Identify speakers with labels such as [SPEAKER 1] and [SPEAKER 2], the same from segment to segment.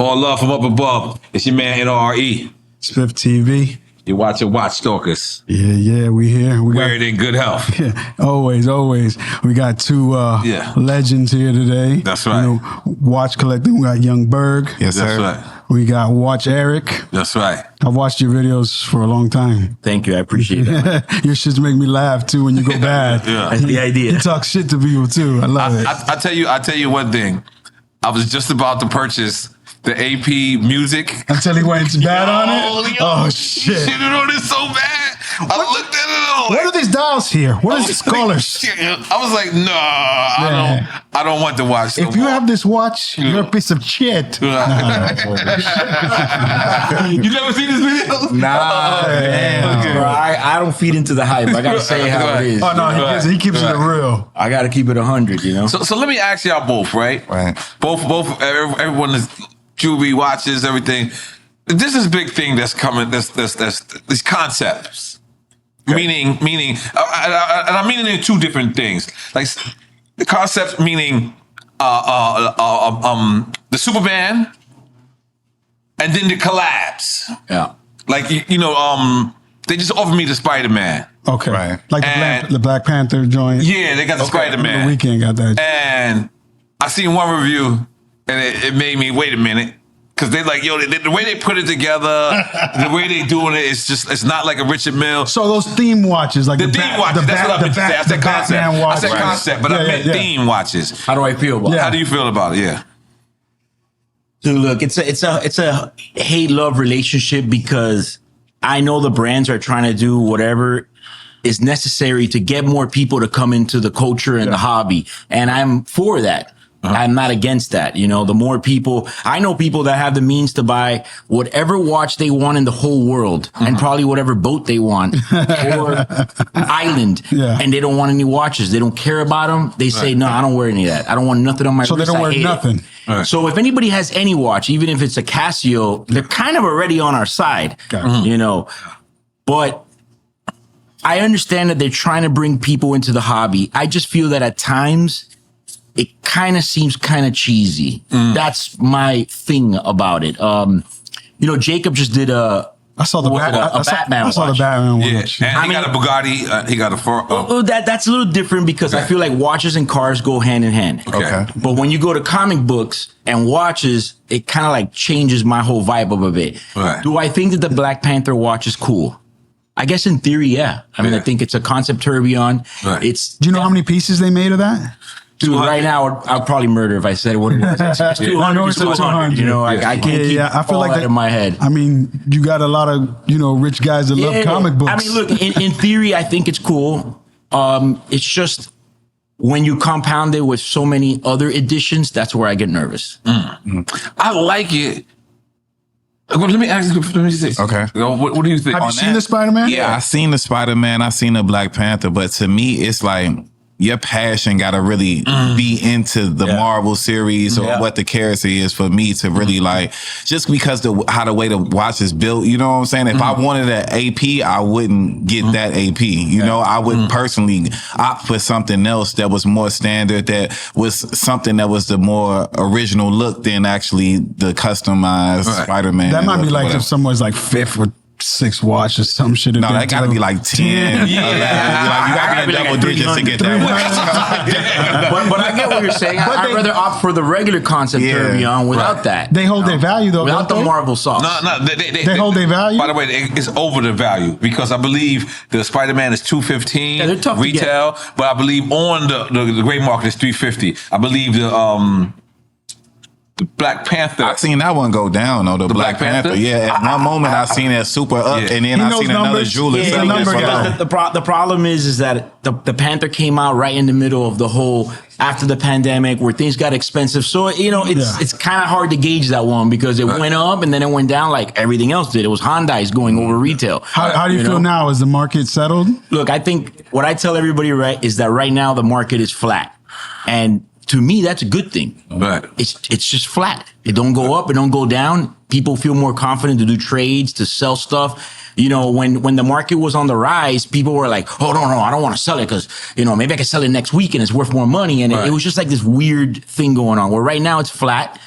[SPEAKER 1] All love from up above. It's your man N.O.R.E.
[SPEAKER 2] Spiff TV.
[SPEAKER 1] You're watching Watch Stalkers.
[SPEAKER 2] Yeah, we here.
[SPEAKER 1] We're in good health.
[SPEAKER 2] Yeah, always. We got two legends here today.
[SPEAKER 1] That's right.
[SPEAKER 2] Watch collecting. We got Yung Berg.
[SPEAKER 3] Yes, sir.
[SPEAKER 1] That's right.
[SPEAKER 2] We got Watch Eric.
[SPEAKER 1] That's right.
[SPEAKER 2] I've watched your videos for a long time.
[SPEAKER 4] Thank you. I appreciate it.
[SPEAKER 2] Your shits make me laugh too when you go bad.
[SPEAKER 1] Yeah.
[SPEAKER 4] That's the idea.
[SPEAKER 2] You talk shit to people too. I love it.
[SPEAKER 1] I tell you one thing. I was just about to purchase the AP music
[SPEAKER 2] Until he went bad on it? Oh, shit.
[SPEAKER 1] You shitted on it so bad. I looked at it.
[SPEAKER 2] What are these dials here? What are these colors?
[SPEAKER 1] I was like, nah, I don't want to watch.
[SPEAKER 2] If you have this watch, you're a piece of shit.
[SPEAKER 1] You never seen this video?
[SPEAKER 4] Nah, man. Bro, I don't feed into the hype. I gotta say how it is.
[SPEAKER 2] Oh no, he keeps it real.
[SPEAKER 4] I gotta keep it 100. You know.
[SPEAKER 1] So let me ask y'all both, right?
[SPEAKER 3] Right.
[SPEAKER 1] Both. Everyone is jewelry, watches, everything. This is a big thing that's coming. That's these concepts. Okay. Meaning, and I'm meaning in two different things. Like the concept meaning the Superman, and then the collabs.
[SPEAKER 4] Yeah.
[SPEAKER 1] Like they just offered me the Spider-Man.
[SPEAKER 2] Okay.
[SPEAKER 3] Right.
[SPEAKER 2] Like the Black Panther joint.
[SPEAKER 1] Yeah, they got the Spider-Man.
[SPEAKER 2] The Weekend got that.
[SPEAKER 1] And I seen one review, and it made me wait a minute. Cause they like, the way they put it together, the way they doing it, it's not like a Richard Mille.
[SPEAKER 2] So those theme watches, like
[SPEAKER 1] the theme watches, that's what I meant to say. I said concept. I said concept, but I meant theme watches.
[SPEAKER 4] How do I feel about it?
[SPEAKER 1] How do you feel about it? Yeah.
[SPEAKER 4] So look, it's a hate-love relationship because I know the brands are trying to do whatever is necessary to get more people to come into the culture and the hobby. And I'm for that. I'm not against that. The more people, I know people that have the means to buy whatever watch they want in the whole world and probably whatever boat they want or island. Yeah. And they don't want any watches. They don't care about them. They say, no, I don't wear any of that. I don't want nothing on my wrist.
[SPEAKER 2] So they don't wear nothing.
[SPEAKER 4] Right. So if anybody has any watch, even if it's a Casio, they're kind of already on our side, but I understand that they're trying to bring people into the hobby. I just feel that at times it kind of seems kind of cheesy. That's my thing about it. Jacob just did Batman
[SPEAKER 2] I saw the Batman watch.
[SPEAKER 1] Yeah, and he got a Bugatti. He got a
[SPEAKER 4] that's a little different because I feel like watches and cars go hand in hand.
[SPEAKER 1] Okay.
[SPEAKER 4] But when you go to comic books and watches, it kind of like changes my whole vibe of a bit.
[SPEAKER 1] Right.
[SPEAKER 4] Do I think that the Black Panther watch is cool? I guess in theory, yeah. I mean, I think it's a concept tourbillon.
[SPEAKER 1] Right.
[SPEAKER 2] Do you know how many pieces they made of that?
[SPEAKER 4] Dude, right now, I'd probably murder if I said what it was. It's 200. It's 200. I can't keep
[SPEAKER 2] I feel like
[SPEAKER 4] that in my head.
[SPEAKER 2] I mean, you got a lot of, rich guys that love comic books.
[SPEAKER 4] I mean, look, in theory, I think it's cool. It's just when you compound it with so many other editions, that's where I get nervous.
[SPEAKER 1] I like it. Let me ask you. Let me see.
[SPEAKER 3] Okay.
[SPEAKER 1] What do you think?
[SPEAKER 2] Have you seen the Spider-Man?
[SPEAKER 3] Yeah, I seen the Spider-Man. I seen the Black Panther. But to me, it's like your passion got to really be into the Marvel series or what the character is for me to really like, just because how the way the watch is built, you know what I'm saying? If I wanted an AP, I wouldn't get that AP. I would personally opt for something else that was more standard, that was something that was the more original look than actually the customized Spider-Man.
[SPEAKER 2] That might be like if someone's like fifth with 6 watch or some shit.
[SPEAKER 3] No, that gotta be like 10. You gotta be like double digits to get that.
[SPEAKER 4] But I get what you're saying. I'd rather opt for the regular concept tourbillon without that.
[SPEAKER 2] They hold their value though.
[SPEAKER 4] Without the Marvel sauce.
[SPEAKER 1] No,
[SPEAKER 2] they hold their value.
[SPEAKER 1] By the way, it's over the value because I believe the Spider-Man is $215 retail, but I believe on the gray market is $350. I believe the Black Panther.
[SPEAKER 3] I seen that one go down though. The Black Panther. Yeah, at one moment I seen that super up, and then I seen another jeweler selling it for low.
[SPEAKER 4] The problem is that the Panther came out right in the middle of the whole after the pandemic where things got expensive. So it's kind of hard to gauge that one because it went up and then it went down like everything else did. It was Hyundai's going over retail.
[SPEAKER 2] How do you feel now? Is the market settled?
[SPEAKER 4] Look, I think what I tell everybody is that right now the market is flat, and to me, that's a good thing.
[SPEAKER 1] Right.
[SPEAKER 4] It's just flat. It don't go up. It don't go down. People feel more confident to do trades, to sell stuff. When the market was on the rise, people were like, oh, no, I don't want to sell it because, maybe I can sell it next week and it's worth more money. And it was just like this weird thing going on where right now it's flat.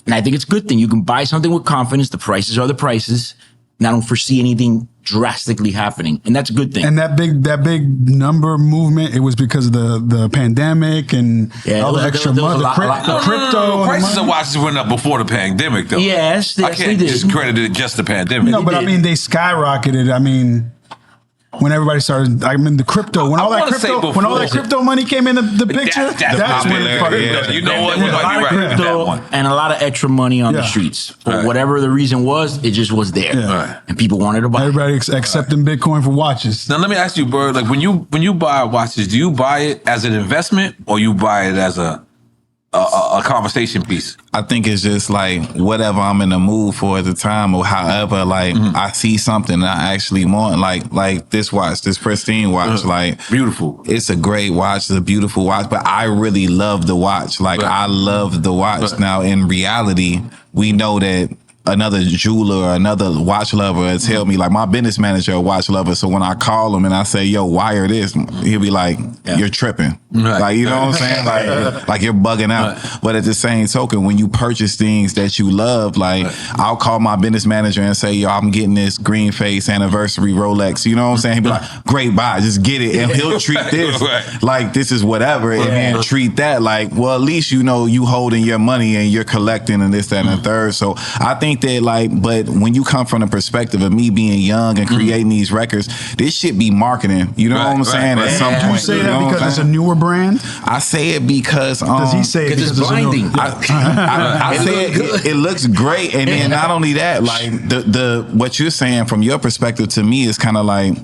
[SPEAKER 4] And I think it's a good thing. You can buy something with confidence. The prices are the prices. And I don't foresee anything drastically happening. And that's a good thing.
[SPEAKER 2] And that big number movement, it was because of the pandemic and all the extra money, the crypto.
[SPEAKER 1] Prices of watches went up before the pandemic, though.
[SPEAKER 4] Yes,
[SPEAKER 1] I can't discredit just the pandemic.
[SPEAKER 2] No, but I mean, they skyrocketed. I mean, when everybody started, I mean, the crypto, when all that crypto money came in the picture, that's when it fucking.
[SPEAKER 1] You know what? You might be right with that one.
[SPEAKER 4] And a lot of extra money on the streets. For whatever the reason was, it just was there.
[SPEAKER 2] Yeah.
[SPEAKER 4] And people wanted to buy it.
[SPEAKER 2] Everybody accepting Bitcoin for watches.
[SPEAKER 1] Now, let me ask you, Berg, like when you buy watches, do you buy it as an investment or you buy it as a conversation piece?
[SPEAKER 3] I think it's just like whatever I'm in the mood for at the time, or however, like I see something I actually want, like this watch, this pristine watch, like
[SPEAKER 1] beautiful.
[SPEAKER 3] It's a great watch, it's a beautiful watch, but I really love the watch. Like I love the watch. Now, in reality, we know that another jeweler or another watch lover will tell me, like my business manager, a watch lover. So when I call him and I say, yo, wire this, he'll be like, you're tripping.
[SPEAKER 1] Right.
[SPEAKER 3] Like, you know what I'm saying? Like you're bugging out. Right. But at the same token, when you purchase things that you love, like I'll call my business manager and say, yo, I'm getting this green face anniversary Rolex. You know what I'm saying? He'll be like, great, buy, just get it. And he'll treat this like this is whatever. And then treat that like, well, at least you know you holding your money and you're collecting and this, that, and the third. So I think that like, but when you come from the perspective of me being young and creating these records, this should be marketing. You know what I'm saying? At some point.
[SPEAKER 2] You say that because it's a newer brand?
[SPEAKER 3] I say it because
[SPEAKER 2] does he say it because
[SPEAKER 4] it's blinding?
[SPEAKER 3] I say it looks great, and then not only that, like the what you're saying from your perspective to me is kind of like,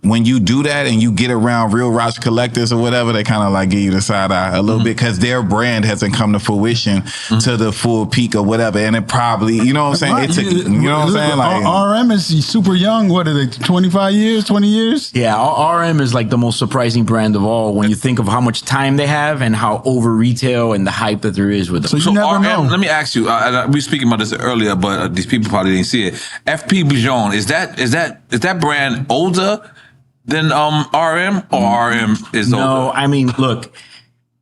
[SPEAKER 3] when you do that and you get around real watch collectors or whatever, they kind of like give you the side eye a little bit because their brand hasn't come to fruition to the full peak or whatever. And it probably, you know what I'm saying? You know what I'm saying? Like
[SPEAKER 2] RM is super young. What are they, 25 years, 20 years?
[SPEAKER 4] Yeah, RM is like the most surprising brand of all when you think of how much time they have and how over retail and the hype that there is with them.
[SPEAKER 2] So you never know.
[SPEAKER 1] Let me ask you, we were speaking about this earlier, but these people probably didn't see it. FP Bijon, is that brand older than RM, or RM is older?
[SPEAKER 4] No, I mean, look,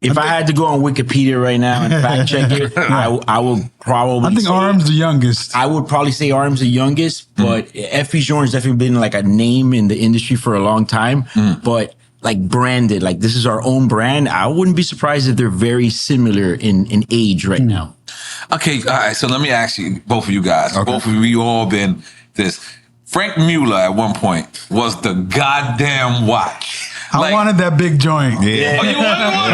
[SPEAKER 4] if I had to go on Wikipedia right now and fact check it, I would probably
[SPEAKER 2] I think RM's the youngest.
[SPEAKER 4] I would probably say RM's the youngest, but FP Bijon has definitely been like a name in the industry for a long time. But like branded, like this is our own brand. I wouldn't be surprised if they're very similar in age right now.
[SPEAKER 1] Okay, all right. So let me ask you, both of you guys, both of you all been this. Frank Mueller at one point was the goddamn watch.
[SPEAKER 2] I wanted that big joint.
[SPEAKER 3] Yeah.
[SPEAKER 1] Oh, you wanted one?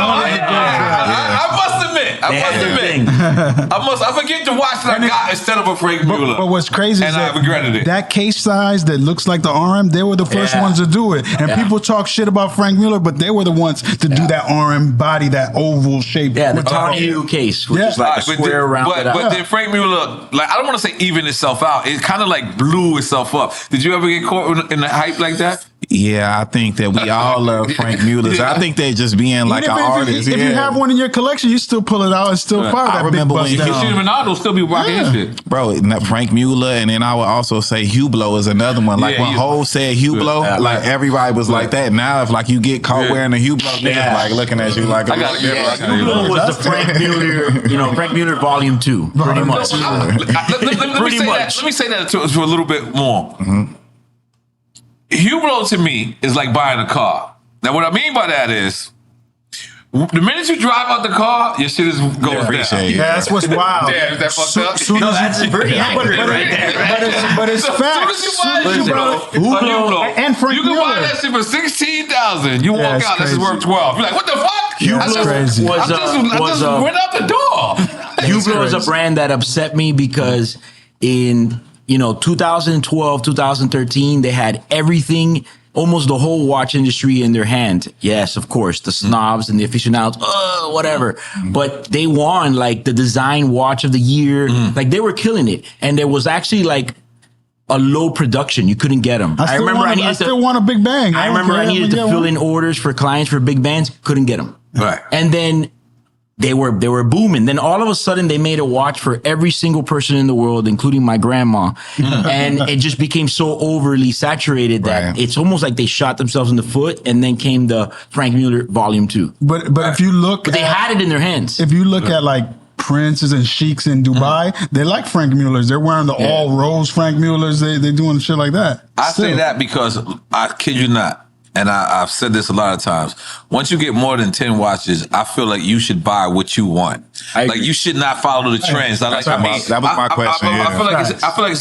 [SPEAKER 1] I must admit. I forget the watch that I got instead of a Frank Mueller.
[SPEAKER 2] But what's crazy is
[SPEAKER 1] I regretted it.
[SPEAKER 2] That case size that looks like the RM, they were the first ones to do it. And people talk shit about Frank Mueller, but they were the ones to do that RM body, that oval shape.
[SPEAKER 4] Yeah, the Tony case, which is like a square rounded out.
[SPEAKER 1] But then Frank Mueller, like I don't want to say even itself out. It kind of like blew itself up. Did you ever get caught in the hype like that?
[SPEAKER 3] Yeah, I think that we all love Frank Mueller's. I think they just being like an artist.
[SPEAKER 2] If you have one in your collection, you still pull it out and still fire that big bust down.
[SPEAKER 1] Cristiano Ronaldo still be rocking his shit.
[SPEAKER 3] Bro, Frank Mueller, and then I would also say Hublot is another one. Like when Hov said Hublot, like everybody was like that. Now if like you get caught wearing a Hublot, niggas like looking at you like
[SPEAKER 4] Hublot was the Frank Mueller, Frank Mueller Volume 2, pretty much.
[SPEAKER 1] Let me say that to a little bit more. Hublot to me is like buying a car. Now, what I mean by that is, the minute you drive out the car, your shit is going down.
[SPEAKER 2] Yeah, that's what's wild.
[SPEAKER 1] Damn, is that fucked up?
[SPEAKER 4] That's pretty accurate right there.
[SPEAKER 2] But it's facts.
[SPEAKER 1] As soon as you buy Hublot,
[SPEAKER 2] and Frank
[SPEAKER 1] you can
[SPEAKER 2] Mueller.
[SPEAKER 1] buy that shit for $16,000. You walk out, this is worth $12. You're like, what the fuck?
[SPEAKER 2] Hublot crazy.
[SPEAKER 1] I just went out the door.
[SPEAKER 4] Hublot is a brand that upset me because in 2012, 2013, they had everything, almost the whole watch industry in their hand. Yes, of course, the snobs and the aficionados, whatever. But they won like the design watch of the year. Like they were killing it. And there was actually like a low production. You couldn't get them.
[SPEAKER 2] I still want a Big Bang.
[SPEAKER 4] I remember I needed to fill in orders for clients for big bands. Couldn't get them.
[SPEAKER 1] Right.
[SPEAKER 4] And then they were booming. Then all of a sudden they made a watch for every single person in the world, including my grandma. And it just became so overly saturated that it's almost like they shot themselves in the foot. And then came the Frank Mueller Volume 2.
[SPEAKER 2] But if you look,
[SPEAKER 4] they had it in their hands.
[SPEAKER 2] If you look at like princes and sheiks in Dubai, they like Frank Mueller's. They're wearing the all rose Frank Mueller's. They're doing shit like that.
[SPEAKER 1] I say that because I kid you not, and I've said this a lot of times. Once you get more than 10 watches, I feel like you should buy what you want. Like you should not follow the trends. That was my question. I feel like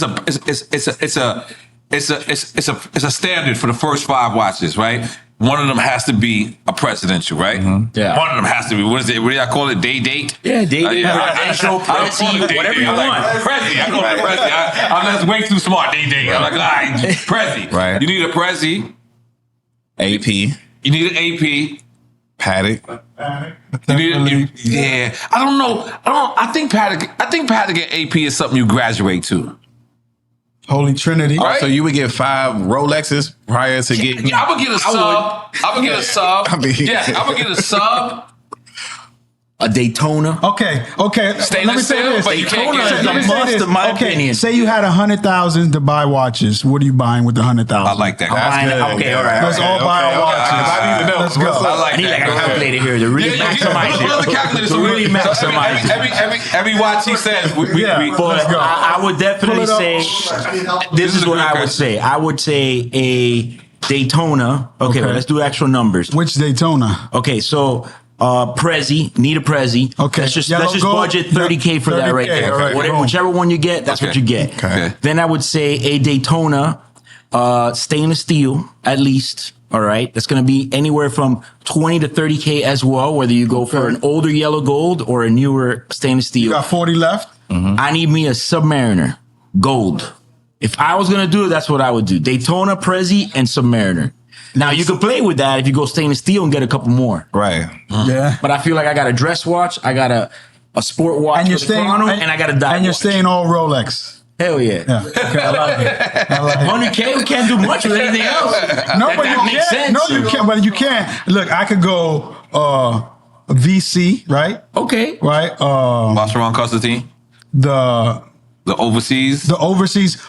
[SPEAKER 1] it's a standard for the first 5 watches, right? One of them has to be a presidential, right? Mm-hmm. Yeah. One of them has to be. What is it? What do y'all call it? Day date?
[SPEAKER 4] Yeah, day date. Whatever you want.
[SPEAKER 1] Prezi. I call it Prezi. I'm just way too smart. Day date. I'm like, all right, Prezi. Right. You need a Prezi.
[SPEAKER 3] AP.
[SPEAKER 1] You need an AP.
[SPEAKER 3] Paddock.
[SPEAKER 1] Yeah. I don't know. I think Paddock and AP is something you graduate to.
[SPEAKER 2] Holy Trinity.
[SPEAKER 3] Right? So you would get 5 Rolexes prior to getting.
[SPEAKER 1] Yeah, I would get a sub. I would get a sub. I would get a sub.
[SPEAKER 4] A Daytona.
[SPEAKER 2] Okay. Let me say this.
[SPEAKER 1] But you can't
[SPEAKER 2] Let me say this.
[SPEAKER 4] In my opinion.
[SPEAKER 2] Say you had 100,000 to buy watches. What are you buying with the 100,000?
[SPEAKER 1] I like that.
[SPEAKER 4] Okay, all right.
[SPEAKER 2] Let's all buy watches.
[SPEAKER 3] I need to know.
[SPEAKER 2] Let's go.
[SPEAKER 4] I need like a calculator here to really maximize it.
[SPEAKER 1] Every watch he says.
[SPEAKER 4] But I would definitely say this is what I would say. I would say a Daytona. Okay, let's do actual numbers.
[SPEAKER 2] Which Daytona?
[SPEAKER 4] Okay, so. Prezi, need a Prezi. Okay. Let's just budget $30K for that right there.
[SPEAKER 2] Right,
[SPEAKER 4] whichever one you get, that's what you get.
[SPEAKER 1] Okay.
[SPEAKER 4] Then I would say a Daytona, stainless steel, at least. All right. That's going to be anywhere from 20 to 30K as well, whether you go for an older yellow gold or a newer stainless steel.
[SPEAKER 2] You got 40 left?
[SPEAKER 4] Mm-hmm. I need me a Submariner, gold. If I was going to do it, that's what I would do. Daytona, Prezi, and Submariner. Now, you can play with that if you go stainless steel and get a couple more.
[SPEAKER 3] Right.
[SPEAKER 2] Yeah.
[SPEAKER 4] But I feel like I got a dress watch, I got a sport watch, and I got a dive
[SPEAKER 2] And you're
[SPEAKER 4] watch.
[SPEAKER 2] staying all Rolex.
[SPEAKER 4] Hell yeah.
[SPEAKER 2] Okay, I like it.
[SPEAKER 4] 100K, we can't do much with anything else.
[SPEAKER 2] No, but you can't. No, you can't. But you can't. Look, I could go VC, right?
[SPEAKER 4] Okay.
[SPEAKER 2] Right?
[SPEAKER 1] Vacheron Constantin. The overseas,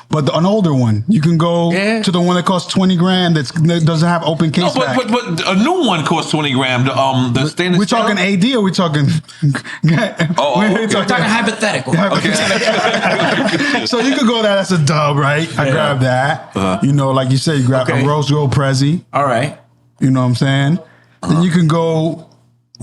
[SPEAKER 1] but an older one. You can go to the one that costs 20 grand that doesn't have open case back. But a new one costs 20 grand. The stainless
[SPEAKER 2] we're talking AD or we're talking...
[SPEAKER 4] we're talking hypothetical.
[SPEAKER 2] Okay. So you could go there, that's a dub, right? I grab that. You know, like you said, you grab a rose gold Prezi.
[SPEAKER 4] All right.
[SPEAKER 2] You know what I'm saying? Then you can go...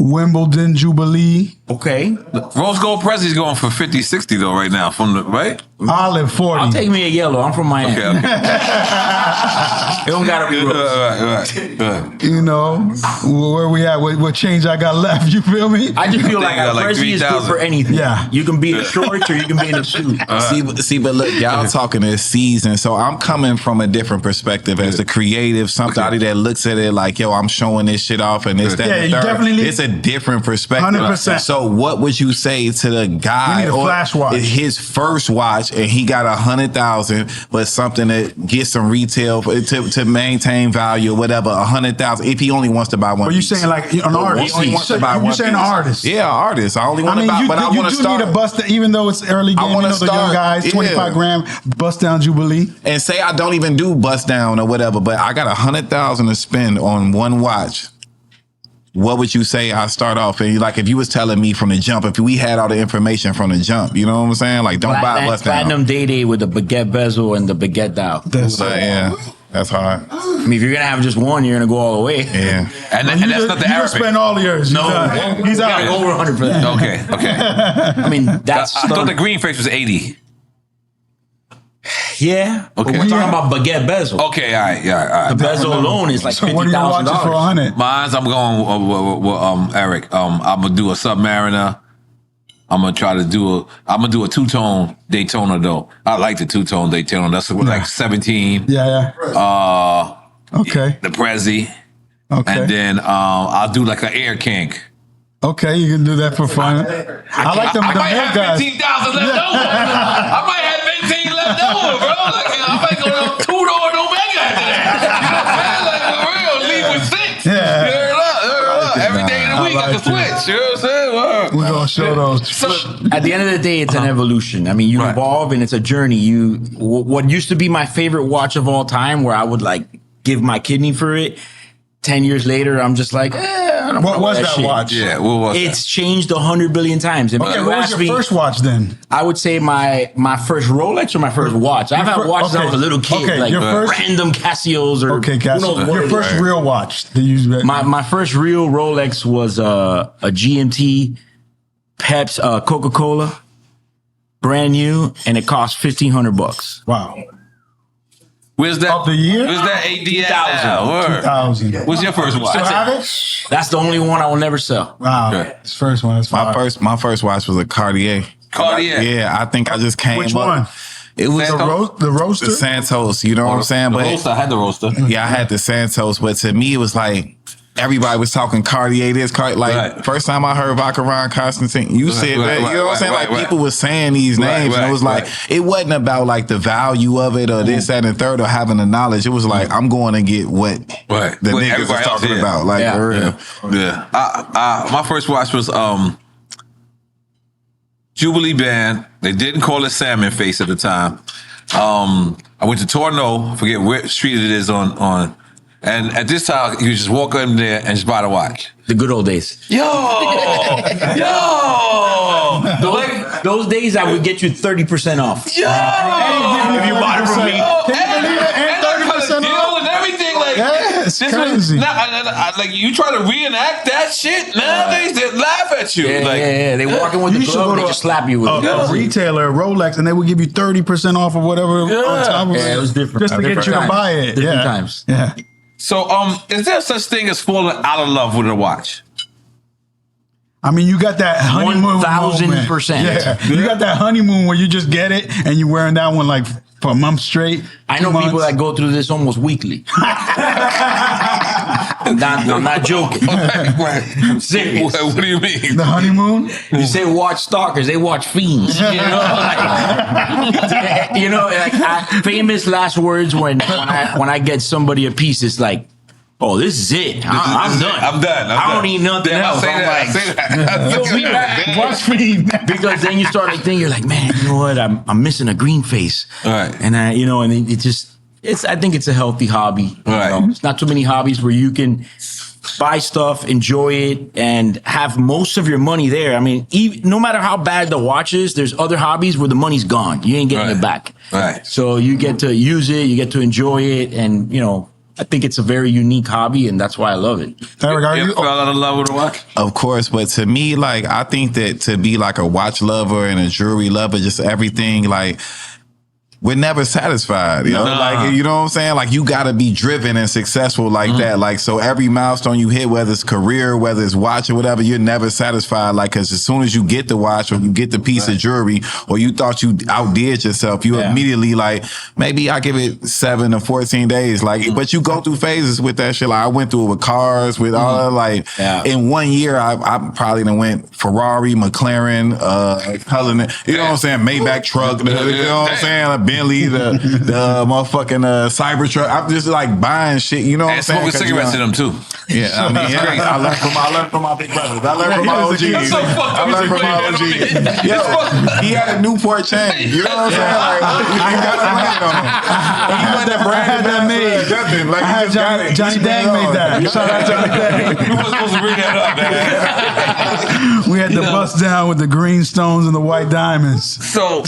[SPEAKER 2] Wimbledon Jubilee.
[SPEAKER 4] Okay.
[SPEAKER 1] Rose gold Prezi's going for 50, 60 though right now right?
[SPEAKER 2] Olive 40.
[SPEAKER 4] I'll take me a yellow. I'm from Miami.
[SPEAKER 1] Okay.
[SPEAKER 4] It don't gotta be rose.
[SPEAKER 1] Right.
[SPEAKER 2] You know, where we at? What change I got left? You feel me?
[SPEAKER 4] I just feel like a Prezi is good for anything.
[SPEAKER 2] Yeah.
[SPEAKER 4] You can be in the shorts or you can be in the suit.
[SPEAKER 3] But look, y'all talking this season. So I'm coming from a different perspective as a creative, somebody that looks at it like, yo, I'm showing this shit off and this, that, and the third. Definitely it's a different perspective.
[SPEAKER 2] 100%.
[SPEAKER 3] So what would you say to the guy
[SPEAKER 2] or flash watch.
[SPEAKER 3] His first watch and he got 100,000, but something that gets some retail to maintain value or whatever, 100,000 if he only wants to buy one.
[SPEAKER 2] But you saying like an artist?
[SPEAKER 3] You're
[SPEAKER 2] saying an artist?
[SPEAKER 3] Yeah, artist. I only want to buy, but I want to start.
[SPEAKER 2] You do need a bust, even though it's early game. I want to start. The young guys, 25 grand bust down Jubilee.
[SPEAKER 3] And say I don't even do bust down or whatever, but I got 100,000 to spend on one watch. What would you say I start off? And like, if you was telling me from the jump, if we had all the information from the jump, you know what I'm saying? Like, don't buy a bust down.
[SPEAKER 4] Platinum Day with the baguette bezel and the baguette dial.
[SPEAKER 3] That's hard.
[SPEAKER 4] I mean, if you're gonna have just one, you're gonna go all the way.
[SPEAKER 3] Yeah.
[SPEAKER 1] And that's not the Arabic.
[SPEAKER 2] You spend all yours.
[SPEAKER 4] No,
[SPEAKER 2] he's out.
[SPEAKER 4] Over 100 for that.
[SPEAKER 1] Okay.
[SPEAKER 4] I mean, that's.
[SPEAKER 1] I thought the green face was 80.
[SPEAKER 4] Yeah.
[SPEAKER 1] Okay.
[SPEAKER 4] We're talking about baguette bezel.
[SPEAKER 1] Okay. All right.
[SPEAKER 4] The bezel alone is like $50,000.
[SPEAKER 2] What do you watch it for 100?
[SPEAKER 1] Mine's I'm going with Eric. I'm gonna do a Submariner. I'm gonna do a two-tone Daytona though. I like the two-tone Daytona. That's like 17.
[SPEAKER 2] Yeah. Okay.
[SPEAKER 1] The Prezi.
[SPEAKER 2] Okay.
[SPEAKER 1] And then I'll do like an Air King.
[SPEAKER 2] Okay, you can do that for fun. I like them.
[SPEAKER 1] I might have
[SPEAKER 2] guys.
[SPEAKER 1] 15,000 left over. I might have 15 left over, bro. Like, I might go to two-door and Omega after that. You know what I'm saying? Like, for real, leave with 6.
[SPEAKER 2] Yeah.
[SPEAKER 1] You heard up. Every day of the week I can switch. You know what I'm saying? Wow.
[SPEAKER 2] We're going to show those.
[SPEAKER 4] So, at the end of the day, it's an evolution. I mean, you evolve and it's a journey. What used to be my favorite watch of all time, where I would like give my kidney for it, 10 years later, I'm just like,
[SPEAKER 2] What was that watch?
[SPEAKER 1] Yeah, what was
[SPEAKER 4] It's changed 100 billion times. And
[SPEAKER 2] Okay, what was your first watch then?
[SPEAKER 4] I would say my first Rolex or my first watch. I've had watches since I was a little kid, like
[SPEAKER 2] your first,
[SPEAKER 4] random Casios or
[SPEAKER 2] Casio. Your first real watch.
[SPEAKER 4] My first real Rolex was a GMT Pepsi Coca-Cola, brand new, and it cost $1,500.
[SPEAKER 2] Wow.
[SPEAKER 1] Where's that?
[SPEAKER 2] Of the year?
[SPEAKER 1] Where's that AD at?
[SPEAKER 2] 2000.
[SPEAKER 1] What's your first watch?
[SPEAKER 2] Still have it?
[SPEAKER 4] That's the only one I will never sell.
[SPEAKER 2] Wow.
[SPEAKER 1] Okay.
[SPEAKER 2] His first one. That's
[SPEAKER 3] My first watch was a Cartier.
[SPEAKER 1] Cartier.
[SPEAKER 3] Yeah, I think I just came
[SPEAKER 2] Which
[SPEAKER 3] up.
[SPEAKER 2] one?
[SPEAKER 3] It was
[SPEAKER 2] The roaster?
[SPEAKER 3] the Santos, you know what I'm saying?
[SPEAKER 1] The roaster, I had the roaster.
[SPEAKER 3] Yeah, I had the Santos, but to me it was like everybody was talking Cartier this, first time I heard Vacheron Constantin, you said that, you know what I'm saying? Like people was saying these names and it was like, it wasn't about like the value of it or this, that, and third or having the knowledge. It was like, I'm going to get what the niggas was talking about. Like, for real.
[SPEAKER 1] Yeah. My first watch was Jubilee Band. They didn't call it Salmon Face at the time. I went to Tourneau, forget what street it is on. And at this time, you just walk in there and just buy the watch.
[SPEAKER 4] The good old days.
[SPEAKER 1] Yo!
[SPEAKER 4] Those days I would get you 30% off.
[SPEAKER 1] Yo!
[SPEAKER 4] If you bought it from me.
[SPEAKER 1] And 30% off and everything. Like,
[SPEAKER 2] it's crazy.
[SPEAKER 1] Like, you try to reenact that shit, nowadays they laugh at you.
[SPEAKER 4] Yeah. They walk in with the glove, they just slap you with it.
[SPEAKER 2] A retailer, Rolex, and they would give you 30% off of whatever on top of it.
[SPEAKER 4] Yeah, it was different.
[SPEAKER 2] Just to get you to buy it.
[SPEAKER 4] Different times.
[SPEAKER 2] Yeah.
[SPEAKER 1] So, is there such thing as falling out of love with a watch?
[SPEAKER 2] I mean, you got that honeymoon
[SPEAKER 4] 1000%.
[SPEAKER 2] Yeah. You got that honeymoon where you just get it and you're wearing that one like for a month straight.
[SPEAKER 4] I know people that go through this almost weekly. I'm not joking. I'm serious.
[SPEAKER 1] What do you mean?
[SPEAKER 2] The honeymoon?
[SPEAKER 4] You say watch stalkers, they watch fiends. You know, famous last words when I get somebody a piece, it's like, oh, this is it. I'm done.
[SPEAKER 1] I'm done.
[SPEAKER 4] I don't need nothing else.
[SPEAKER 1] I say that.
[SPEAKER 2] Watch me.
[SPEAKER 4] Because then you start like thinking, you're like, man, you know what? I'm missing a green face.
[SPEAKER 1] All right.
[SPEAKER 4] And I think it's a healthy hobby.
[SPEAKER 1] Right.
[SPEAKER 4] You know? It's not too many hobbies where you can buy stuff, enjoy it, and have most of your money there. I mean, no matter how bad the watch is, there's other hobbies where the money's gone. You ain't getting it back.
[SPEAKER 1] Right.
[SPEAKER 4] So you get to use it, you get to enjoy it, and you know, I think it's a very unique hobby, and that's why I love it.
[SPEAKER 2] Eric, are you
[SPEAKER 1] fell out of love with a watch?
[SPEAKER 3] Of course, but to me, like, I think that to be like a watch lover and a jewelry lover, just everything, like, we're never satisfied, you know? Like, you know what I'm saying? Like, you gotta be driven and successful like that. Like, so every milestone you hit, whether it's career, whether it's watch or whatever, you're never satisfied. Like, cause as soon as you get the watch or you get the piece of jewelry or you thought you outdid yourself, you immediately like, maybe I give it 7 or 14 days. Like, but you go through phases with that shit. Like, I went through it with cars, with all that. Like, in 1 year, I probably done went Ferrari, McLaren, Cullinan, you know what I'm saying? Maybach truck, you know what I'm saying? Bentley, the motherfucking Cybertruck. I'm just like buying shit, you know what I'm saying?
[SPEAKER 1] And smoking cigarettes in them too.
[SPEAKER 3] Yeah, I mean, I learned from my big brothers. I learned from my OGs. I learned from my OGs. Yo, he had a Newport chain. You know what I'm saying? Like, you gotta brand on him. He went that brand that made nothing. Like, he just got it.
[SPEAKER 2] Johnny Dang made that. Shout out Johnny Dang.
[SPEAKER 1] You were supposed to bring that up, man.
[SPEAKER 2] We had the bust down with the green stones and the white diamonds.
[SPEAKER 1] So,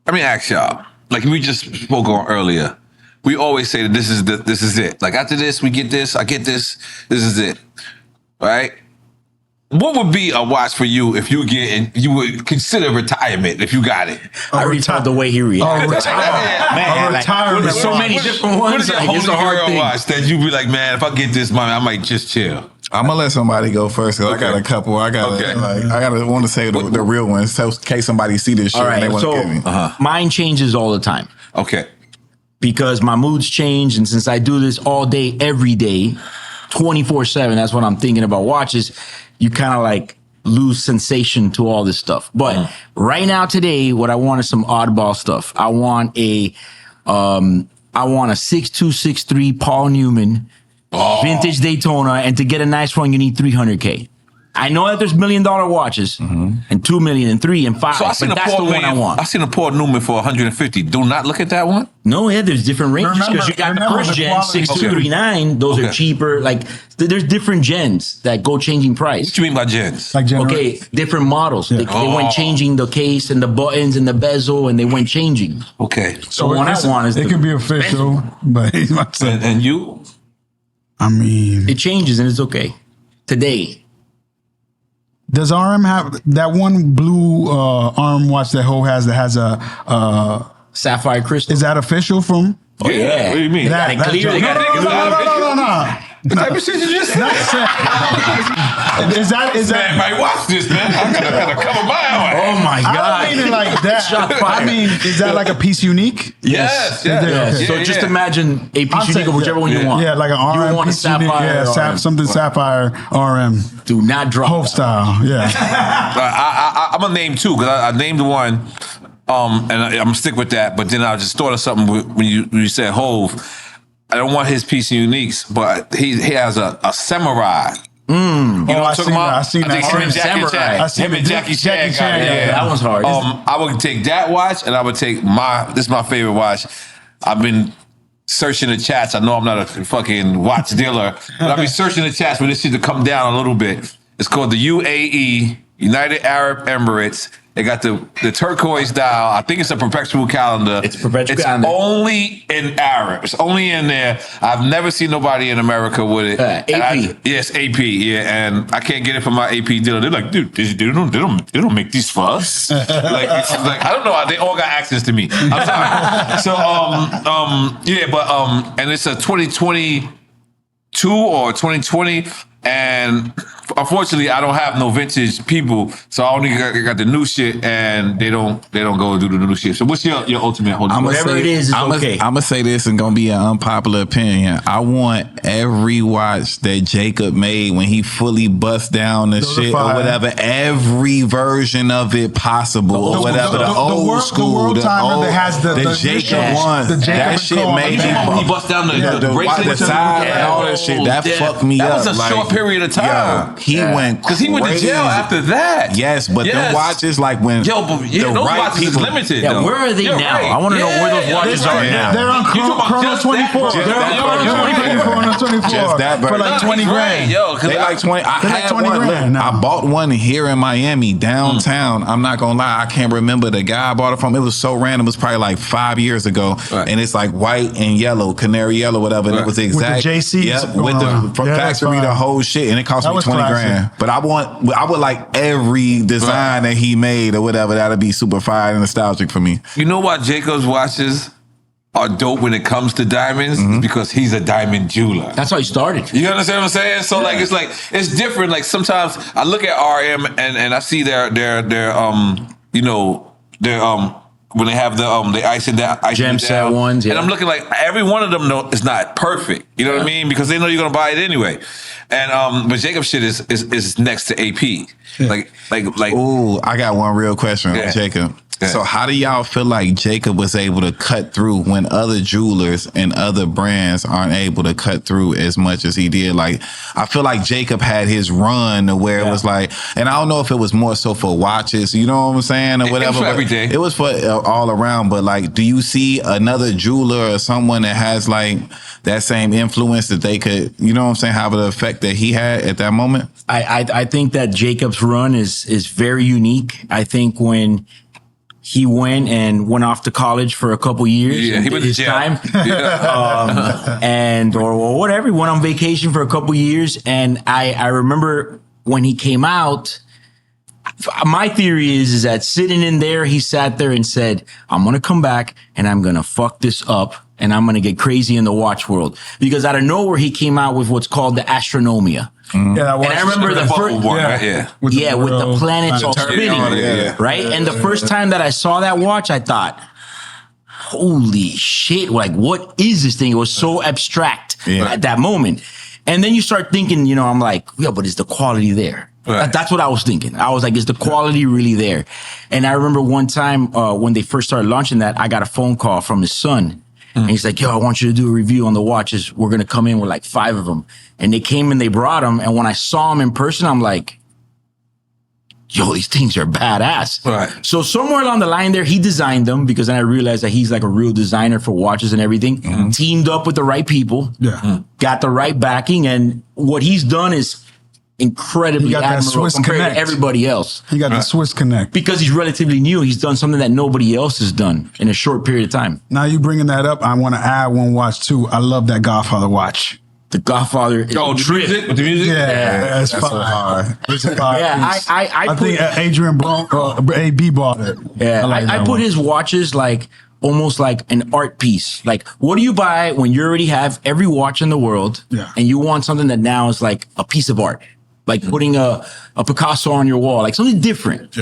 [SPEAKER 1] let me ask y'all. Like we just spoke on earlier, we always say that this is it. Like after this, we get this. I get this. This is it, right? What would be a watch for you if you would consider retirement if you got it?
[SPEAKER 4] I already told the way he reacted.
[SPEAKER 2] Man, retirement.
[SPEAKER 4] There's so many different ones.
[SPEAKER 1] What is
[SPEAKER 4] like,
[SPEAKER 1] your
[SPEAKER 4] it's a
[SPEAKER 1] holy
[SPEAKER 4] hard
[SPEAKER 1] grail
[SPEAKER 4] thing.
[SPEAKER 1] watch that you be like, man, if I get this money, I might just chill.
[SPEAKER 3] I'm gonna let somebody go first because I got a couple. I got want to say the real ones, so in case somebody see this shit
[SPEAKER 4] All right,
[SPEAKER 3] and they want to
[SPEAKER 4] so
[SPEAKER 3] get me.
[SPEAKER 4] mine changes all the time.
[SPEAKER 1] Okay.
[SPEAKER 4] Because my moods change, and since I do this all day, every day, 24/7, that's what I'm thinking about watches. You kind of like lose sensation to all this stuff. But right now, today, what I want is some oddball stuff. I want a 6263 Paul Newman vintage Daytona, and to get a nice one, you need $300K. I know that there's $1 million watches and $2 million and $3 million and $5 million,
[SPEAKER 1] So I seen
[SPEAKER 4] but
[SPEAKER 1] a
[SPEAKER 4] that's the
[SPEAKER 1] Paul
[SPEAKER 4] one I
[SPEAKER 1] Newman.
[SPEAKER 4] want.
[SPEAKER 1] I seen a Paul Newman for 150. Do not look at that one.
[SPEAKER 4] No, yeah, there's different ranges because you got the
[SPEAKER 2] Remember
[SPEAKER 4] first
[SPEAKER 2] the
[SPEAKER 4] gen
[SPEAKER 2] quality.
[SPEAKER 4] 6239. Those are cheaper. Like there's different gens that go changing price.
[SPEAKER 1] What you mean by gens?
[SPEAKER 2] Like
[SPEAKER 4] Okay, different models. They went changing the case and the buttons and the bezel, and they went changing.
[SPEAKER 1] Okay.
[SPEAKER 4] So the one I want is
[SPEAKER 2] it could be official, but he's about to say,
[SPEAKER 1] And you?
[SPEAKER 2] I mean,
[SPEAKER 4] it changes and it's okay. Today,
[SPEAKER 2] does RM have that one blue arm watch that Ho has that has a
[SPEAKER 4] sapphire crystal.
[SPEAKER 2] is that official from?
[SPEAKER 4] Oh yeah.
[SPEAKER 1] What do you mean?
[SPEAKER 4] That,
[SPEAKER 2] That-
[SPEAKER 4] clear.
[SPEAKER 2] no,
[SPEAKER 4] They got
[SPEAKER 2] no.
[SPEAKER 1] What type of shit you just said?
[SPEAKER 2] Is that?
[SPEAKER 1] Man, might watch this, man. I gotta cover my eye.
[SPEAKER 4] Oh my
[SPEAKER 2] I
[SPEAKER 4] god.
[SPEAKER 2] don't mean it like that.
[SPEAKER 4] Shot fired.
[SPEAKER 2] I mean, is that like a piece unique?
[SPEAKER 1] Yes.
[SPEAKER 4] Yes.
[SPEAKER 2] Okay.
[SPEAKER 4] So just imagine a piece unique of whichever one you want.
[SPEAKER 2] Yeah, like an RM.
[SPEAKER 4] You would want a
[SPEAKER 2] piece unique,
[SPEAKER 4] sapphire.
[SPEAKER 2] yeah,
[SPEAKER 4] RM.
[SPEAKER 2] something sapphire RM.
[SPEAKER 4] Do not drop.
[SPEAKER 2] Hope style. Yeah.
[SPEAKER 1] I'm gonna name two because I named one, and I'm gonna stick with that. But then I just thought of something when you said Hove. I don't want his piece of uniques, but he has a samurai. You know what I'm talking about?
[SPEAKER 2] I seen
[SPEAKER 1] I think
[SPEAKER 2] that.
[SPEAKER 1] him and Jackie
[SPEAKER 4] Samurai.
[SPEAKER 2] I
[SPEAKER 1] Chan.
[SPEAKER 2] seen
[SPEAKER 1] Him and
[SPEAKER 2] the
[SPEAKER 1] Jackie Chan.
[SPEAKER 2] Jackie Chan,
[SPEAKER 1] got it,
[SPEAKER 2] yeah.
[SPEAKER 4] That one's hard.
[SPEAKER 1] I would take that watch, and I would take this is my favorite watch. I've been searching the chats. I know I'm not a fucking watch dealer, but I've been searching the chats for this shit to come down a little bit. It's called the UAE, United Arab Emirates. They got the turquoise dial. I think it's a perpetual calendar.
[SPEAKER 4] It's perpetual calendar.
[SPEAKER 1] Only in Arab. It's only in there. I've never seen nobody in America with it.
[SPEAKER 4] AP.
[SPEAKER 1] Yes, AP. Yeah, and I can't get it from my AP dealer. They're like, dude, they don't make these for us. like I don't know. They all got access to me. I'm sorry. So yeah, but and it's a 2022 or 2020. And unfortunately, I don't have no vintage people, so I only got the new shit, and they don't go do the new shit. So what's your ultimate hold?
[SPEAKER 4] Whatever it is okay.
[SPEAKER 3] I'm gonna say this and gonna be an unpopular opinion. I want every watch that Jacob made when he fully bust down the shit or whatever, every version of it possible or whatever. The old school,
[SPEAKER 2] the old
[SPEAKER 3] that has the Jacob one. That shit made me
[SPEAKER 1] he bust down the bracelet,
[SPEAKER 3] the side and all that shit. That fucked me up.
[SPEAKER 1] That was a short period of time.
[SPEAKER 3] Yeah, he went
[SPEAKER 1] because he went to jail after that.
[SPEAKER 3] Yes, but them watches like when
[SPEAKER 1] those watches is limited.
[SPEAKER 4] Yeah,
[SPEAKER 1] though.
[SPEAKER 4] where are they now?
[SPEAKER 1] Right.
[SPEAKER 4] I want to know where those watches are now.
[SPEAKER 2] They're on Chrono 24. Chrono 24
[SPEAKER 3] Just that
[SPEAKER 2] for like 20 grand.
[SPEAKER 1] Yo,
[SPEAKER 3] they like 20. I had
[SPEAKER 2] 20
[SPEAKER 3] one.
[SPEAKER 2] grand now.
[SPEAKER 3] I bought one here in Miami downtown. I'm not gonna lie, I can't remember the guy I bought it from. It was so random. It was probably like 5 years ago, and it's like white and yellow, canary yellow, whatever. And it was the exact
[SPEAKER 2] With the JCs
[SPEAKER 3] Yep, with the from factory, the whole shit, and it cost me 20 grand. But I would like every design that he made or whatever. That'd be super fire and nostalgic for me.
[SPEAKER 1] You know why Jacob's watches are dope when it comes to diamonds? Because he's a diamond jeweler.
[SPEAKER 4] That's how he started.
[SPEAKER 1] You understand what I'm saying? So it's different. Like sometimes I look at RM and I see their when they have the icing down,
[SPEAKER 4] Gem set ones,
[SPEAKER 1] and I'm looking like every one of them is not perfect. You know what I mean? Because they know you're gonna buy it anyway. And but Jacob's shit is next to AP. Like.
[SPEAKER 3] Ooh, I got one real question, Jacob.
[SPEAKER 1] Yeah.
[SPEAKER 3] So how do y'all feel like Jacob was able to cut through when other jewelers and other brands aren't able to cut through as much as he did? Like, I feel like Jacob had his run to where it was like, and I don't know if it was more so for watches, you know what I'm saying, or whatever.
[SPEAKER 1] It was for everything.
[SPEAKER 3] It was for all around. But like, do you see another jeweler or someone that has like that same influence that they could, you know what I'm saying, have the effect that he had at that moment?
[SPEAKER 4] I think that Jacob's run is very unique. I think when he went off to college for a couple years.
[SPEAKER 1] Yeah, he went to jail.
[SPEAKER 4] Time. Or whatever. He went on vacation for a couple years. And I remember when he came out, my theory is that sitting in there, he sat there and said, I'm going to come back and I'm going to fuck this up and I'm going to get crazy in the watch world. Because out of nowhere, he came out with what's called the Astronomia.
[SPEAKER 2] Yeah,
[SPEAKER 4] and I remember the first
[SPEAKER 1] one, right?
[SPEAKER 4] with the planets all spinning, right? And the first time that I saw that watch, I thought, holy shit, like, what is this thing? It was so abstract at that moment. And then you start thinking, I'm like, yeah, but is the quality there? Right. That's what I was thinking. I was like, is the quality really there? And I remember one time when they first started launching that, I got a phone call from his son. And he's like, yo, I want you to do a review on the watches. We're going to come in with like 5 of them. And they came and they brought them. And when I saw them in person, I'm like, yo, these things are badass.
[SPEAKER 1] Right.
[SPEAKER 4] So somewhere along the line there, he designed them because then I realized that he's like a real designer for watches and everything. Teamed up with the right people.
[SPEAKER 2] Yeah.
[SPEAKER 4] Got the right backing. And what he's done is incredibly admirable compared to everybody else.
[SPEAKER 2] He got the Swiss Connect.
[SPEAKER 4] Because he's relatively new, he's done something that nobody else has done in a short period of time.
[SPEAKER 2] Now you bringing that up, I want to add one watch too. I love that Godfather watch.
[SPEAKER 4] The Godfather.
[SPEAKER 1] With the music?
[SPEAKER 2] Yeah, that's fire. It's fire.
[SPEAKER 4] Yeah,
[SPEAKER 2] I think Adrian AB bought it.
[SPEAKER 4] Yeah, I put his watches like almost like an art piece. Like, what do you buy when you already have every watch in the world and you want something that now is like a piece of art? Like putting a Picasso on your wall, like something different.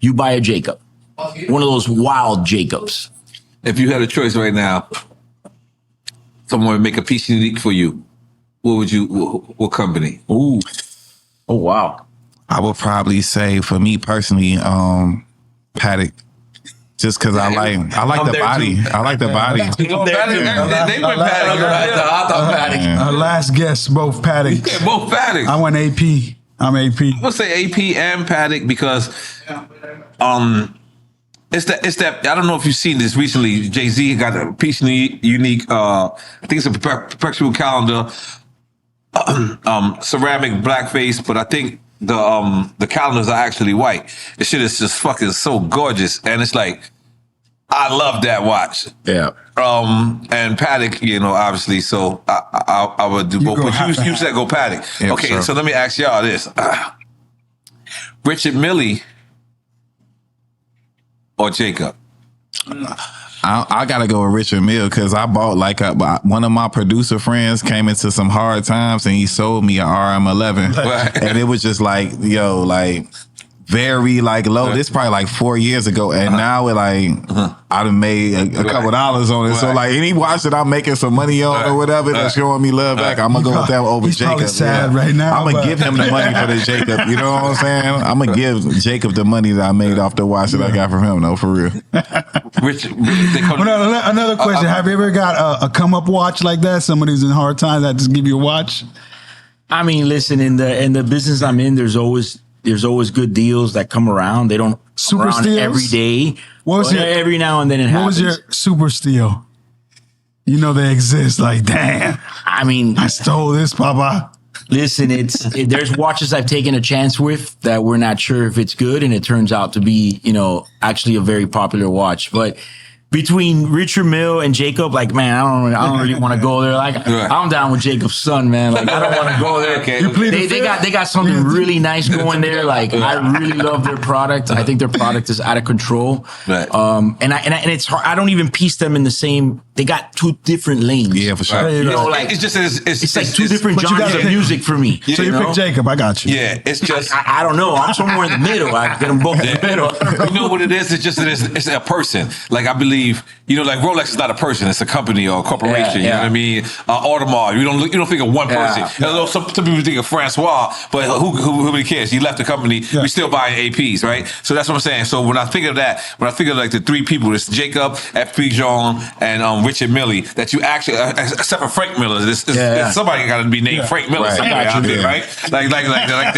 [SPEAKER 4] You buy a Jacob. One of those wild Jacobs.
[SPEAKER 1] If you had a choice right now, someone would make a piece unique for you. What company?
[SPEAKER 4] Ooh. Oh, wow.
[SPEAKER 3] I would probably say for me personally, Patek. Just because I like the body.
[SPEAKER 4] Too.
[SPEAKER 3] I like the body.
[SPEAKER 1] They went Patek.
[SPEAKER 2] Our last guest, both Pateks.
[SPEAKER 1] Yeah, both Patek.
[SPEAKER 2] I went AP. I'm AP.
[SPEAKER 1] I'm gonna say AP and Patek because it's that I don't know if you've seen this recently. Jay-Z got a piece unique I think it's a perpetual calendar, ceramic blackface, but I think the calendars are actually white. The shit is just fucking so gorgeous, and it's like I love that watch.
[SPEAKER 4] Yeah.
[SPEAKER 1] And Patek, obviously. So I would do both. But you said go Patek.
[SPEAKER 3] Yeah,
[SPEAKER 1] okay,
[SPEAKER 3] sure.
[SPEAKER 1] so let me ask y'all this: Richard Mille or Jacob?
[SPEAKER 3] I gotta go with Richard Mille because I bought one of my producer friends came into some hard times and he sold me an RM11 and it was just like very low. This probably like 4 years ago, and now it I done made a couple dollars on it. So any watch that I'm making some money on or whatever that's showing me love back, I'm gonna go with that over
[SPEAKER 2] He's
[SPEAKER 3] Jacob.
[SPEAKER 2] Sad right now.
[SPEAKER 3] I'm gonna give him the money for the Jacob. You know what I'm saying? I'm gonna give Jacob the money that I made off the watch that I got from him. No, for real.
[SPEAKER 2] Another question: have you ever got a come up watch like that? Somebody's in hard times that just give you a watch.
[SPEAKER 4] I mean, listen, in the business I'm in, there's always good deals that come around. They don't
[SPEAKER 2] super
[SPEAKER 4] come around
[SPEAKER 2] steals
[SPEAKER 4] every day. Every now and then it happens.
[SPEAKER 2] What was your super steal? You know they exist. Like, damn.
[SPEAKER 4] I mean,
[SPEAKER 2] I stole this, Papa.
[SPEAKER 4] Listen, there's watches I've taken a chance with that we're not sure if it's good, and it turns out to be, actually a very popular watch. But between Richard Mille and Jacob, like, man, I don't really want to go there. Like, I'm down with Jacob's son, man. Like, I don't want to go there.
[SPEAKER 1] Okay.
[SPEAKER 4] They got something really nice going there. Like, I really love their product. I think their product is out of control.
[SPEAKER 1] Right.
[SPEAKER 4] And it's hard. I don't even piece them in the same. They got two different lanes.
[SPEAKER 3] Yeah, for sure.
[SPEAKER 1] Right. It's
[SPEAKER 4] like two different genres of music for me.
[SPEAKER 2] So you pick Jacob. I got you.
[SPEAKER 1] Yeah, it's just
[SPEAKER 4] I don't know. I'm somewhere in the middle. I get them both in the middle.
[SPEAKER 1] You know what it is? It's just it's a person. Like I believe, like Rolex is not a person; it's a company or a corporation. You know what I mean? Audemars. You don't think of one person. Some people think of Francois, but who really cares? He left the company. We still buying APs, right? So that's what I'm saying. So when I think of that, like the three people, it's Jacob, F.P. Jean, and Richard Mille. That you actually, except for Frank Miller, somebody got to be named Frank Miller somewhere out there, right? Like they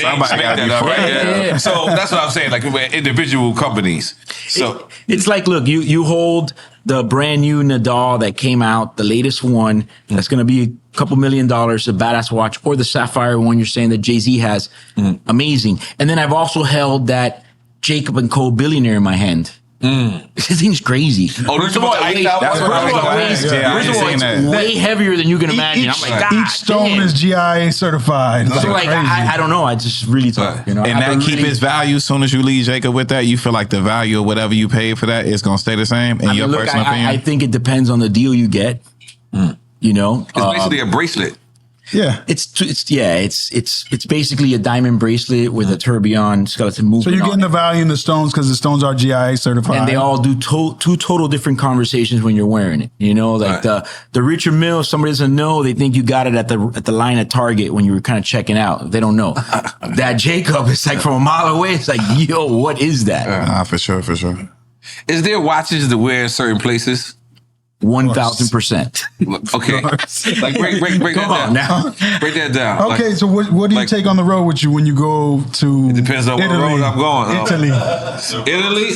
[SPEAKER 1] ain't make that up, right? So that's what I'm saying. Like we're individual companies. So
[SPEAKER 4] it's like, look, you hold the brand new N.O.R.E that came out, the latest one, that's going to be a couple $1 million, a badass watch, or the Sapphire one you're saying that Jay-Z has, amazing. And then I've also held that Jacob & Co. Billionaire in my hand. This thing's crazy.
[SPEAKER 1] First of all,
[SPEAKER 4] it's way heavier than you can imagine. I'm like, God,
[SPEAKER 2] each stone is GIA certified.
[SPEAKER 4] So like, I don't know. I just really thought,
[SPEAKER 3] And that keep its value. As soon as you leave Jacob with that, you feel like the value of whatever you paid for that is gonna stay the same. In your personal opinion,
[SPEAKER 4] I think it depends on the deal you get.
[SPEAKER 1] It's basically a bracelet.
[SPEAKER 2] Yeah,
[SPEAKER 4] it's basically a diamond bracelet with a tourbillon skeleton movement.
[SPEAKER 2] So you're getting the value in the stones because the stones are GIA certified,
[SPEAKER 4] and they all do two total different conversations when you're wearing it. The Richard Mille, if somebody doesn't know, they think you got it at the line at Target when you were kind of checking out. They don't know that Jacob is like from a mile away. It's like, yo, what is that?
[SPEAKER 3] for sure.
[SPEAKER 1] Is there watches to wear in certain places?
[SPEAKER 4] 1,000%.
[SPEAKER 1] Okay. Like break
[SPEAKER 4] Come
[SPEAKER 1] that
[SPEAKER 4] on
[SPEAKER 1] down.
[SPEAKER 4] now.
[SPEAKER 1] Break that down.
[SPEAKER 2] Okay,
[SPEAKER 1] Like,
[SPEAKER 2] so what do you
[SPEAKER 1] like-
[SPEAKER 2] take on the road with you when you go to
[SPEAKER 1] it depends on what road I'm going.
[SPEAKER 2] Italy.
[SPEAKER 1] Italy?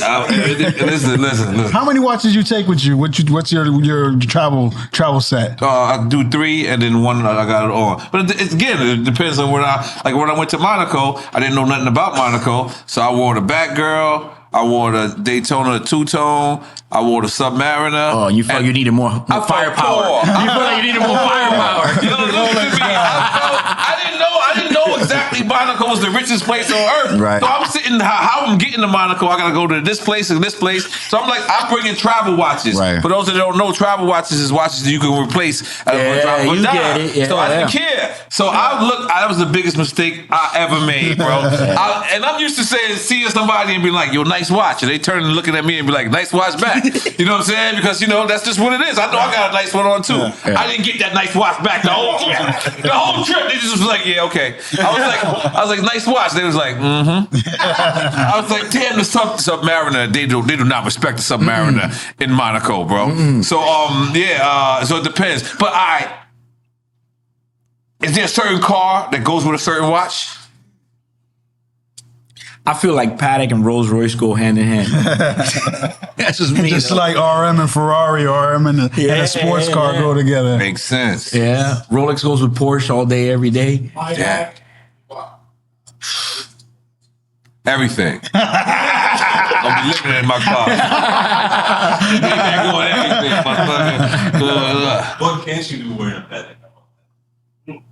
[SPEAKER 1] Listen.
[SPEAKER 2] How many watches you take with you? What's your travel set?
[SPEAKER 1] I do 3 and then 1 I got it on. But it depends on when I went to Monaco, I didn't know nothing about Monaco. So I wore the Batgirl, I wore the Daytona two-tone, I wore the Submariner.
[SPEAKER 4] Oh, you felt you needed more firepower. You feel like you needed more firepower.
[SPEAKER 1] I didn't know exactly Monaco was the richest place on earth.
[SPEAKER 3] Right.
[SPEAKER 1] So I'm sitting, how I'm getting to Monaco, I gotta go to this place and this place. So I'm like, I'm bringing travel watches.
[SPEAKER 3] Right.
[SPEAKER 1] For those that don't know, travel watches is watches that you can replace.
[SPEAKER 4] You get it. Yeah,
[SPEAKER 1] so I didn't care. So that was the biggest mistake I ever made, bro. And I'm used to seeing somebody and be like, yo, nice watch. And they turn and looking at me and be like, nice watch back. You know what I'm saying? Because, that's just what it is. I know I got a nice one on too.
[SPEAKER 3] Yeah.
[SPEAKER 1] I didn't get that nice watch back the whole trip. The whole trip, they just was like, yeah, okay. I was like, nice watch. They was like, I was like, damn, the Submariner, they do not respect the Submariner in Monaco, bro. So, so it depends. But is there a certain car that goes with a certain watch?
[SPEAKER 4] I feel like Patek and Rolls Royce go hand in hand. That's just me.
[SPEAKER 2] Just like RM and Ferrari, RM and a sports car go together.
[SPEAKER 1] Makes sense.
[SPEAKER 4] Yeah. Rolex goes with Porsche all day, every day.
[SPEAKER 1] Yeah. Everything. I'll be living in my car.
[SPEAKER 5] What can't you do wearing a Patek?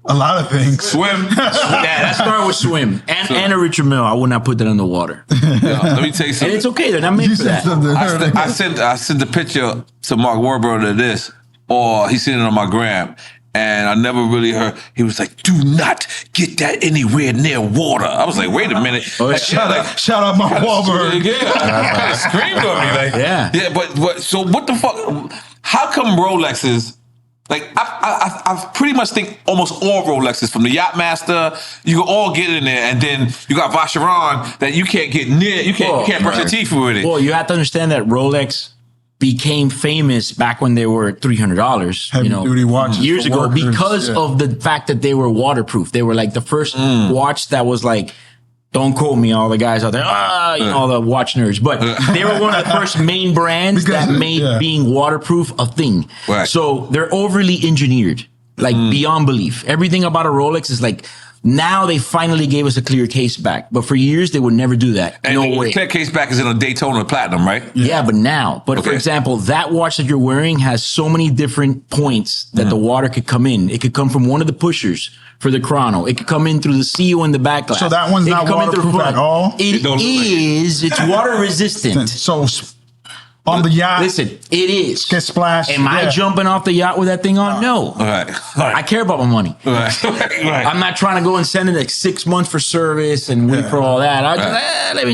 [SPEAKER 2] A lot of things.
[SPEAKER 1] Swim.
[SPEAKER 4] Yeah, let's start with swim. And a Richard Mille. I would not put that in the water.
[SPEAKER 1] Let me tell you
[SPEAKER 4] And
[SPEAKER 1] something.
[SPEAKER 4] it's okay. They're not made
[SPEAKER 2] You
[SPEAKER 4] for
[SPEAKER 2] said
[SPEAKER 4] that.
[SPEAKER 2] something.
[SPEAKER 1] I sent the picture to Mark Wahlberg of this, or he seen it on my gram. And I never really heard. He was like, "Do not get that anywhere near water." I was like, "Wait a minute!"
[SPEAKER 2] Shout out Mark Wahlberg.
[SPEAKER 1] Yeah, kind of screamed on me, like,
[SPEAKER 4] Yeah.
[SPEAKER 1] But so what the fuck? How come Rolexes? Like I pretty much think almost all Rolexes, from the Yachtmaster, you can all get in there, and then you got Vacheron that you can't get near. You can't brush your teeth with it.
[SPEAKER 4] Well, you have to understand that Rolex became famous back when they were $300,
[SPEAKER 2] Heavy-duty watches
[SPEAKER 4] years
[SPEAKER 2] for
[SPEAKER 4] ago,
[SPEAKER 2] workers,
[SPEAKER 4] because of the fact that they were waterproof. They were like the first watch that was like, don't quote me, all the guys out there, all the watch nerds, but they were one of the first main brands that made being waterproof a thing.
[SPEAKER 1] Right.
[SPEAKER 4] So they're overly engineered, like beyond belief. Everything about a Rolex is like, now they finally gave us a clear case back, but for years they would never do that.
[SPEAKER 1] And
[SPEAKER 4] no
[SPEAKER 1] the
[SPEAKER 4] way.
[SPEAKER 1] clear case back is in a Daytona Platinum, right?
[SPEAKER 4] Yeah, but now. But for
[SPEAKER 1] Okay.
[SPEAKER 4] example, that watch that you're wearing has so many different points that the water could come in. It could come from one of the pushers for the chrono. It could come in through the CO in the back glass.
[SPEAKER 2] So that one's
[SPEAKER 4] It
[SPEAKER 2] not
[SPEAKER 4] could come in through the
[SPEAKER 2] waterproof
[SPEAKER 4] front.
[SPEAKER 2] at all?
[SPEAKER 1] It don't look like it.
[SPEAKER 4] is. It's water resistant.
[SPEAKER 2] So on the yacht,
[SPEAKER 4] Listen, it is.
[SPEAKER 2] get splashed.
[SPEAKER 4] Am I jumping off the yacht with that thing on? No.
[SPEAKER 1] All right.
[SPEAKER 4] I care about my money.
[SPEAKER 1] Right.
[SPEAKER 4] I'm not trying to go and send it like 6 months for service and wait for all that. I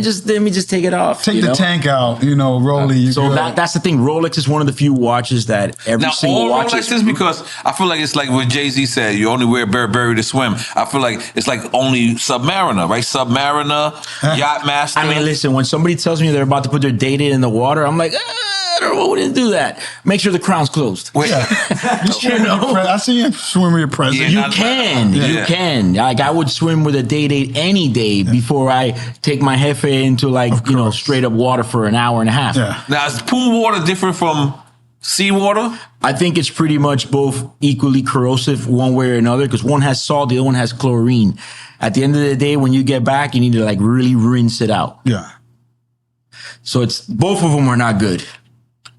[SPEAKER 4] just let me just take it off.
[SPEAKER 2] Take
[SPEAKER 4] you
[SPEAKER 2] the
[SPEAKER 4] know?
[SPEAKER 2] tank out, Rolly. You
[SPEAKER 4] So
[SPEAKER 2] good.
[SPEAKER 4] that's the thing. Rolex is one of the few watches that every
[SPEAKER 1] Now,
[SPEAKER 4] single
[SPEAKER 1] all
[SPEAKER 4] watch
[SPEAKER 1] Rolexes, because I feel like it's like what Jay-Z said, you only wear Burberry to swim. I feel like it's like only Submariner, right? Submariner, Yachtmaster.
[SPEAKER 4] I mean, listen, when somebody tells me they're about to put their date in the water, I'm like, I don't know, we didn't do that. Make sure the crown's closed.
[SPEAKER 1] Wait,
[SPEAKER 2] I see you swim with your present.
[SPEAKER 1] Yeah,
[SPEAKER 4] You
[SPEAKER 1] not-
[SPEAKER 4] can.
[SPEAKER 1] Yeah.
[SPEAKER 4] You can. Like, I would swim with a day date any day before I take my jefe into like, straight up water for an hour and a half.
[SPEAKER 2] Yeah.
[SPEAKER 1] now is pool water different from seawater?
[SPEAKER 4] I think it's pretty much both equally corrosive one way or another, because one has salt, the other one has chlorine. At the end of the day, when you get back, you need to like really rinse it out.
[SPEAKER 2] Yeah.
[SPEAKER 4] So it's both of them are not good.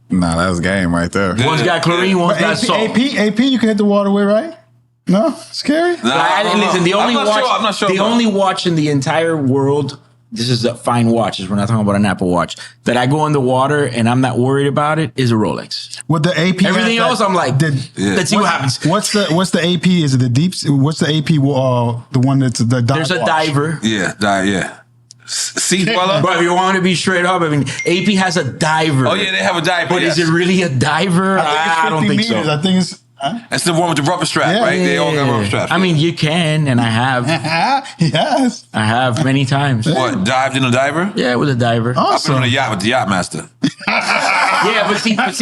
[SPEAKER 3] Nah, that's game right there.
[SPEAKER 4] One's got chlorine, one's got salt.
[SPEAKER 2] AP, you can hit the water with, right? No? Scary?
[SPEAKER 4] Listen, the only watch,
[SPEAKER 1] I'm not sure
[SPEAKER 4] the
[SPEAKER 1] about
[SPEAKER 4] only watch in the entire world. This is a fine watches. We're not talking about an Apple Watch that I go in the water and I'm not worried about it. Is a Rolex.
[SPEAKER 2] With the AP,
[SPEAKER 4] Everything else, I'm like, let's see what happens.
[SPEAKER 2] What's the AP? Is it the deep? What's the AP? The one that's the dive
[SPEAKER 4] There's a
[SPEAKER 2] watch?
[SPEAKER 4] diver.
[SPEAKER 1] Yeah. Sea dweller?
[SPEAKER 4] But if you want to be straight up, I mean, AP has a diver.
[SPEAKER 1] Oh, yeah, they have a diver.
[SPEAKER 4] But
[SPEAKER 1] yes.
[SPEAKER 4] is it really a diver?
[SPEAKER 2] I
[SPEAKER 4] don't think so.
[SPEAKER 2] I think it's.
[SPEAKER 1] That's the one with the rubber strap,
[SPEAKER 2] Yeah,
[SPEAKER 1] right? They all got rubber straps.
[SPEAKER 4] I mean, you can, and I have.
[SPEAKER 2] Yes.
[SPEAKER 4] I have many times.
[SPEAKER 1] What, dived in a diver?
[SPEAKER 4] Yeah, with a diver.
[SPEAKER 1] I've been
[SPEAKER 2] Awesome.
[SPEAKER 1] on a yacht with the Yachtmaster.
[SPEAKER 4] Yeah, but see, that's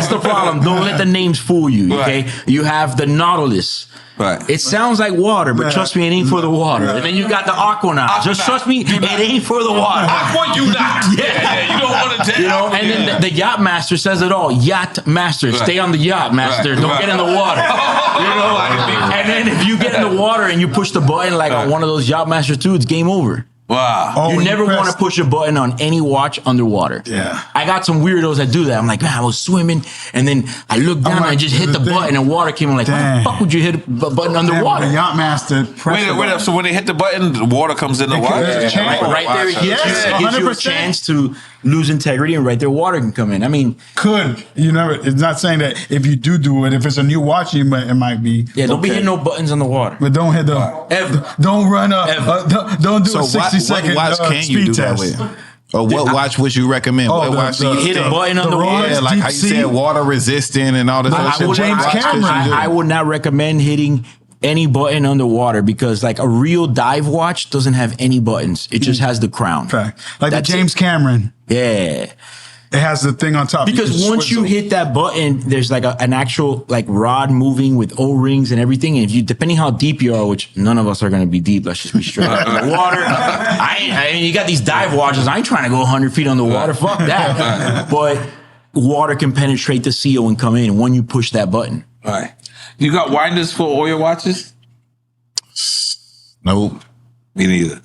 [SPEAKER 4] the problem. Don't let the names fool you. Okay, you have the Nautilus.
[SPEAKER 1] Right.
[SPEAKER 4] It sounds like water, but trust me, it ain't for the water. And then you got the Aquanaut. Just trust me, it ain't for the water.
[SPEAKER 1] Yeah, you don't want to take.
[SPEAKER 4] You know, and then the Yacht Master says it all. Yacht Master, stay on the Yacht Master. Don't get in the water. You know, and then if you get in the water and you push the button like on one of those Yacht Masters 2, it's game over.
[SPEAKER 1] Wow.
[SPEAKER 4] You never want to push a button on any watch underwater.
[SPEAKER 2] Yeah.
[SPEAKER 4] I got some weirdos that do that. I'm like, man, I was swimming and then I looked down and I just hit the button and water came. I'm like, why the fuck would you hit a button underwater?
[SPEAKER 2] The Yacht Master.
[SPEAKER 1] Wait up. So when they hit the button, the water comes in the watch?
[SPEAKER 4] Right there, it gives you a chance to lose integrity and right there, water can come in. I mean,
[SPEAKER 2] it's not saying that if you do it, if it's a new watch, it might be.
[SPEAKER 4] Yeah, don't be hitting no buttons on the water.
[SPEAKER 2] But don't hit
[SPEAKER 4] ever.
[SPEAKER 2] Don't run don't do a 60-second
[SPEAKER 3] watch can you do that with? Or what watch would you recommend? What watch do you
[SPEAKER 4] hit a button on the water?
[SPEAKER 3] Yeah, like how you said, water resistant and all this other shit.
[SPEAKER 2] James Cameron.
[SPEAKER 4] I would not recommend hitting any button underwater because like a real dive watch doesn't have any buttons. It just has the crown.
[SPEAKER 2] Fact. Like the James Cameron.
[SPEAKER 4] Yeah.
[SPEAKER 2] It has the thing on top.
[SPEAKER 4] Because once you hit that button, there's like an actual like rod moving with O-rings and everything. And if you, depending how deep you are, which none of us are going to be deep, let's just be straight up in the water. I mean, you got these dive watches. I ain't trying to go 100 feet on the water. Fuck that. But water can penetrate the seal and come in when you push that button.
[SPEAKER 1] All right. You got winders for all your watches?
[SPEAKER 3] Nope.
[SPEAKER 1] Me neither.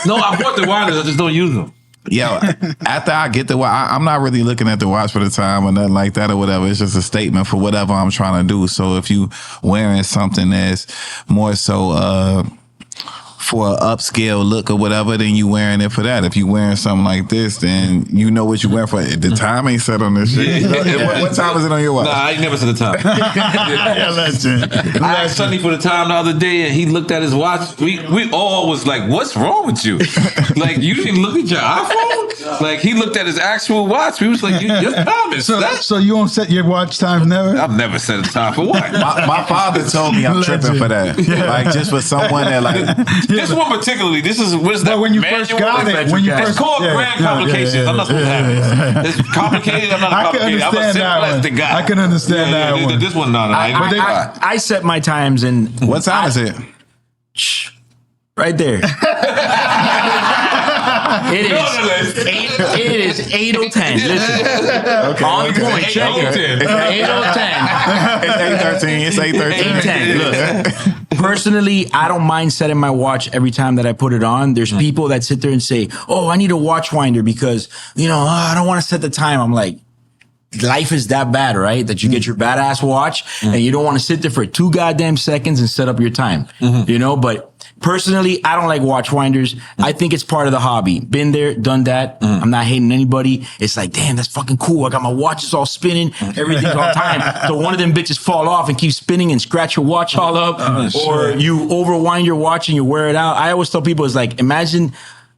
[SPEAKER 1] No, I bought the winders. I just don't use them.
[SPEAKER 3] Yo, after I get the watch, I'm not really looking at the watch for the time or nothing like that or whatever. It's just a statement for whatever I'm trying to do. So if you wearing something that's more so for an upscale look or whatever, then you wearing it for that. If you wearing something like this, then you know what you wearing for. The time ain't set on this shit. What time is it on your watch?
[SPEAKER 1] Nah, I ain't never set the time.
[SPEAKER 2] Legend.
[SPEAKER 1] I asked Sonny for the time the other day, and he looked at his watch. We all was like, "What's wrong with you? Like, you didn't look at your iPhone?" Like, he looked at his actual watch. We was like, "Your time is set."
[SPEAKER 2] So you don't set your watch time? Never.
[SPEAKER 1] I've never set a time for what?
[SPEAKER 3] My father told me I'm tripping for that. Like just for someone that like.
[SPEAKER 1] This one particularly, what is that?
[SPEAKER 2] When you first got it,
[SPEAKER 1] it's called grand complications. I'm not supposed to have it. It's complicated. I'm not complicated. I'm a simplistic guy.
[SPEAKER 2] I can understand that one.
[SPEAKER 1] This one, no.
[SPEAKER 4] I set my times and
[SPEAKER 3] what time is it?
[SPEAKER 4] Right there. It is 8:10. Listen, on point. Check it. 8:10.
[SPEAKER 3] It's 8:13.
[SPEAKER 4] 8:10. Look, personally, I don't mind setting my watch every time that I put it on. There's people that sit there and say, "Oh, I need a watch winder because I don't want to set the time." I'm like, life is that bad, right? That you get your badass watch and you don't want to sit there for 2 goddamn seconds and set up your time, But personally, I don't like watch winders. I think it's part of the hobby. Been there, done that. I'm not hating anybody. It's like, damn, that's fucking cool. I got my watches all spinning, everything's on time. So one of them bitches fall off and keep spinning and scratch your watch all up, or you overwind your watch and you wear it out. I always tell people, it's like, imagine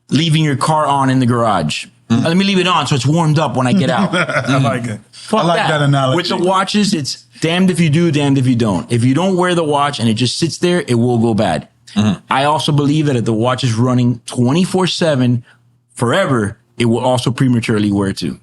[SPEAKER 4] leaving your car on in the garage. Let me leave it on so it's warmed up when I get out.
[SPEAKER 2] I like it.
[SPEAKER 4] Fuck
[SPEAKER 2] I like that analogy.
[SPEAKER 4] With the watches, it's damned if you do, damned if you don't. If you don't wear the watch and it just sits there, it will go bad. I also believe that if the watch is running 24/7 forever, it will also prematurely wear too.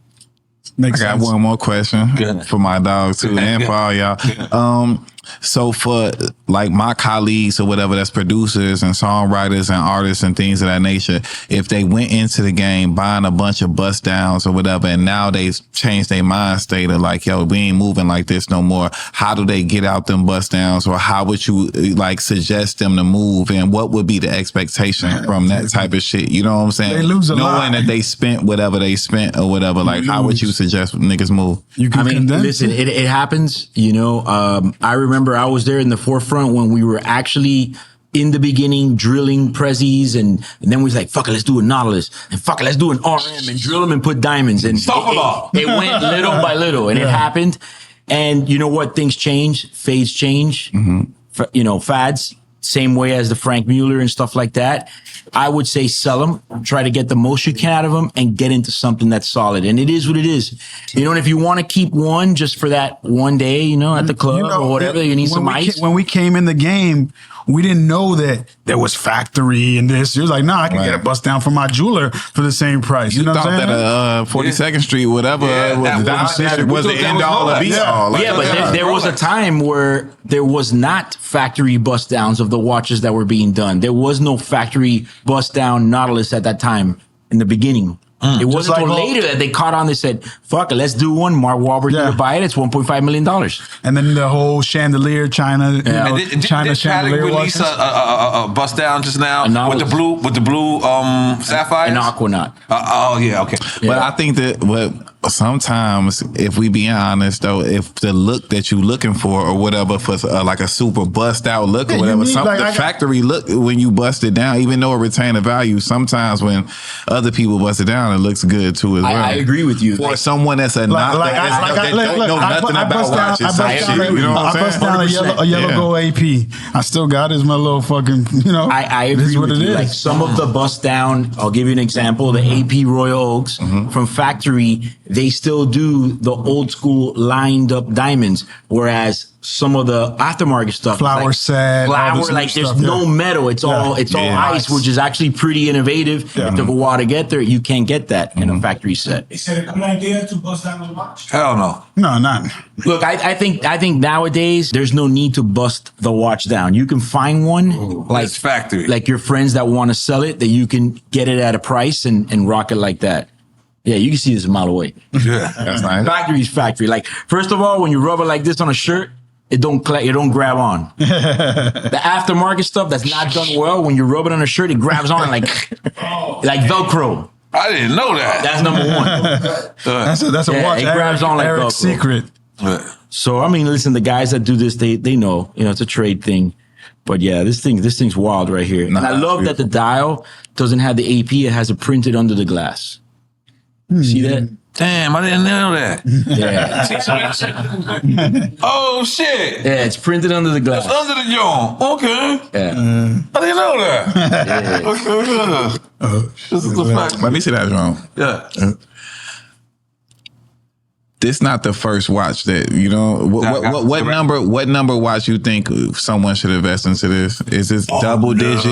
[SPEAKER 3] I got one more question for my dog too, and for all y'all. So for like my colleagues or whatever that's producers and songwriters and artists and things of that nature, if they went into the game buying a bunch of bust downs or whatever, and now they've changed their mind state of like, yo, we ain't moving like this no more. How do they get out them bust downs, or how would you like suggest them to move, and what would be the expectation from that type of shit? You know what I'm saying?
[SPEAKER 2] They lose a lot.
[SPEAKER 3] Knowing that they spent whatever they spent or whatever, like how would you suggest niggas move?
[SPEAKER 4] Listen, it happens, I remember I was there in the forefront when we were actually in the beginning drilling prezzies, and then we was like, fuck it, let's do a Nautilus, and fuck it, let's do an RM and drill them and put diamonds. And it went little by little, and it happened. And you know what? Things change, fades change, fads, same way as the Frank Mueller and stuff like that. I would say sell them, try to get the most you can out of them, and get into something that's solid. And it is what it is. And if you want to keep one just for that one day, at the club or whatever, you need some ice.
[SPEAKER 2] When we came in the game, we didn't know that there was factory and this. It was like, nah, I can get a bust down from my jeweler for the same price.
[SPEAKER 3] You
[SPEAKER 2] know
[SPEAKER 3] thought
[SPEAKER 2] what I'm
[SPEAKER 3] that 42nd Street, whatever, was the end all of be all. Like,
[SPEAKER 4] but there was a time where there was not factory bust downs of the watches that were being done. There was no factory bust down Nautilus at that time in the beginning. It wasn't until later that they caught on. They said, fuck it, let's do one. Mark Wahlberg to buy it. It's $1.5 million.
[SPEAKER 2] And then the whole chandelier, China, China
[SPEAKER 1] did
[SPEAKER 2] chandelier
[SPEAKER 1] release a bust down just now with the blue sapphires?
[SPEAKER 4] An Aquanaut.
[SPEAKER 1] Okay.
[SPEAKER 3] But I think that sometimes, if we being honest though, if the look that you looking for or whatever for like a super bust out look or whatever, the factory look when you bust it down, even though it retain a value, sometimes when other people bust it down, it looks good too as well.
[SPEAKER 4] I agree with you.
[SPEAKER 3] For someone that's that don't know nothing about watches,
[SPEAKER 2] I bust down a yellow gold AP. I still got it. It's my little fucking,
[SPEAKER 4] I agree with you. Like some of the bust down, I'll give you an example. The AP Royal Oaks from factory, they still do the old school lined up diamonds, whereas some of the aftermarket stuff,
[SPEAKER 2] flower set,
[SPEAKER 4] like there's no metal. It's all ice, which is actually pretty innovative. It took a while to get there. You can't get that in a factory set.
[SPEAKER 6] Is it a good idea to bust down the watch?
[SPEAKER 1] Hell no.
[SPEAKER 2] No, not.
[SPEAKER 4] Look, I think nowadays there's no need to bust the watch down. You can find one like
[SPEAKER 1] it's factory,
[SPEAKER 4] like your friends that want to sell it, that you can get it at a price and rock it like that. Yeah, you can see this a mile away.
[SPEAKER 1] Yeah,
[SPEAKER 3] that's nice.
[SPEAKER 4] Factory's factory. Like, first of all, when you rub it like this on a shirt, it don't grab on. The aftermarket stuff that's not done well, when you rub it on a shirt, it grabs on like Velcro.
[SPEAKER 1] I didn't know that.
[SPEAKER 4] That's number one.
[SPEAKER 2] That's a watch.
[SPEAKER 4] It grabs on like
[SPEAKER 2] Eric's
[SPEAKER 4] Velcro.
[SPEAKER 2] secret.
[SPEAKER 4] So I mean, listen, the guys that do this, they know, it's a trade thing. But yeah, this thing's wild right here. And I love that the dial doesn't have the AP; it has it printed under the glass. See that?
[SPEAKER 1] Damn, I didn't know that.
[SPEAKER 4] Yeah.
[SPEAKER 1] Oh shit!
[SPEAKER 4] Yeah, it's printed under the glass.
[SPEAKER 1] It's under the joint. Okay.
[SPEAKER 4] Yeah.
[SPEAKER 1] I didn't know that.
[SPEAKER 4] Yeah.
[SPEAKER 1] Okay. This is the fact.
[SPEAKER 3] Let me see that wrong.
[SPEAKER 1] Yeah.
[SPEAKER 3] This not the first watch that what number watch you think someone should invest into this? Is this double digit?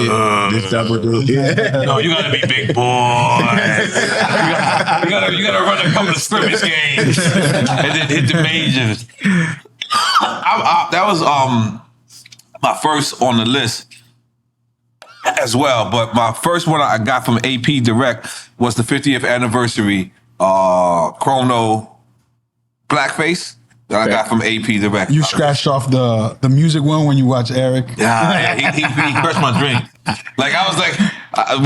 [SPEAKER 3] This double digit?
[SPEAKER 1] No, you gotta be big boy. you gotta run a couple of scrimmage games and then hit the majors. That was my first on the list as well. But my first one I got from AP Direct was the 50th anniversary Chrono Blackface that I got from AP Direct.
[SPEAKER 2] You scratched off the music one when you watch Eric.
[SPEAKER 1] Yeah, he crushed my drink. Like I was like,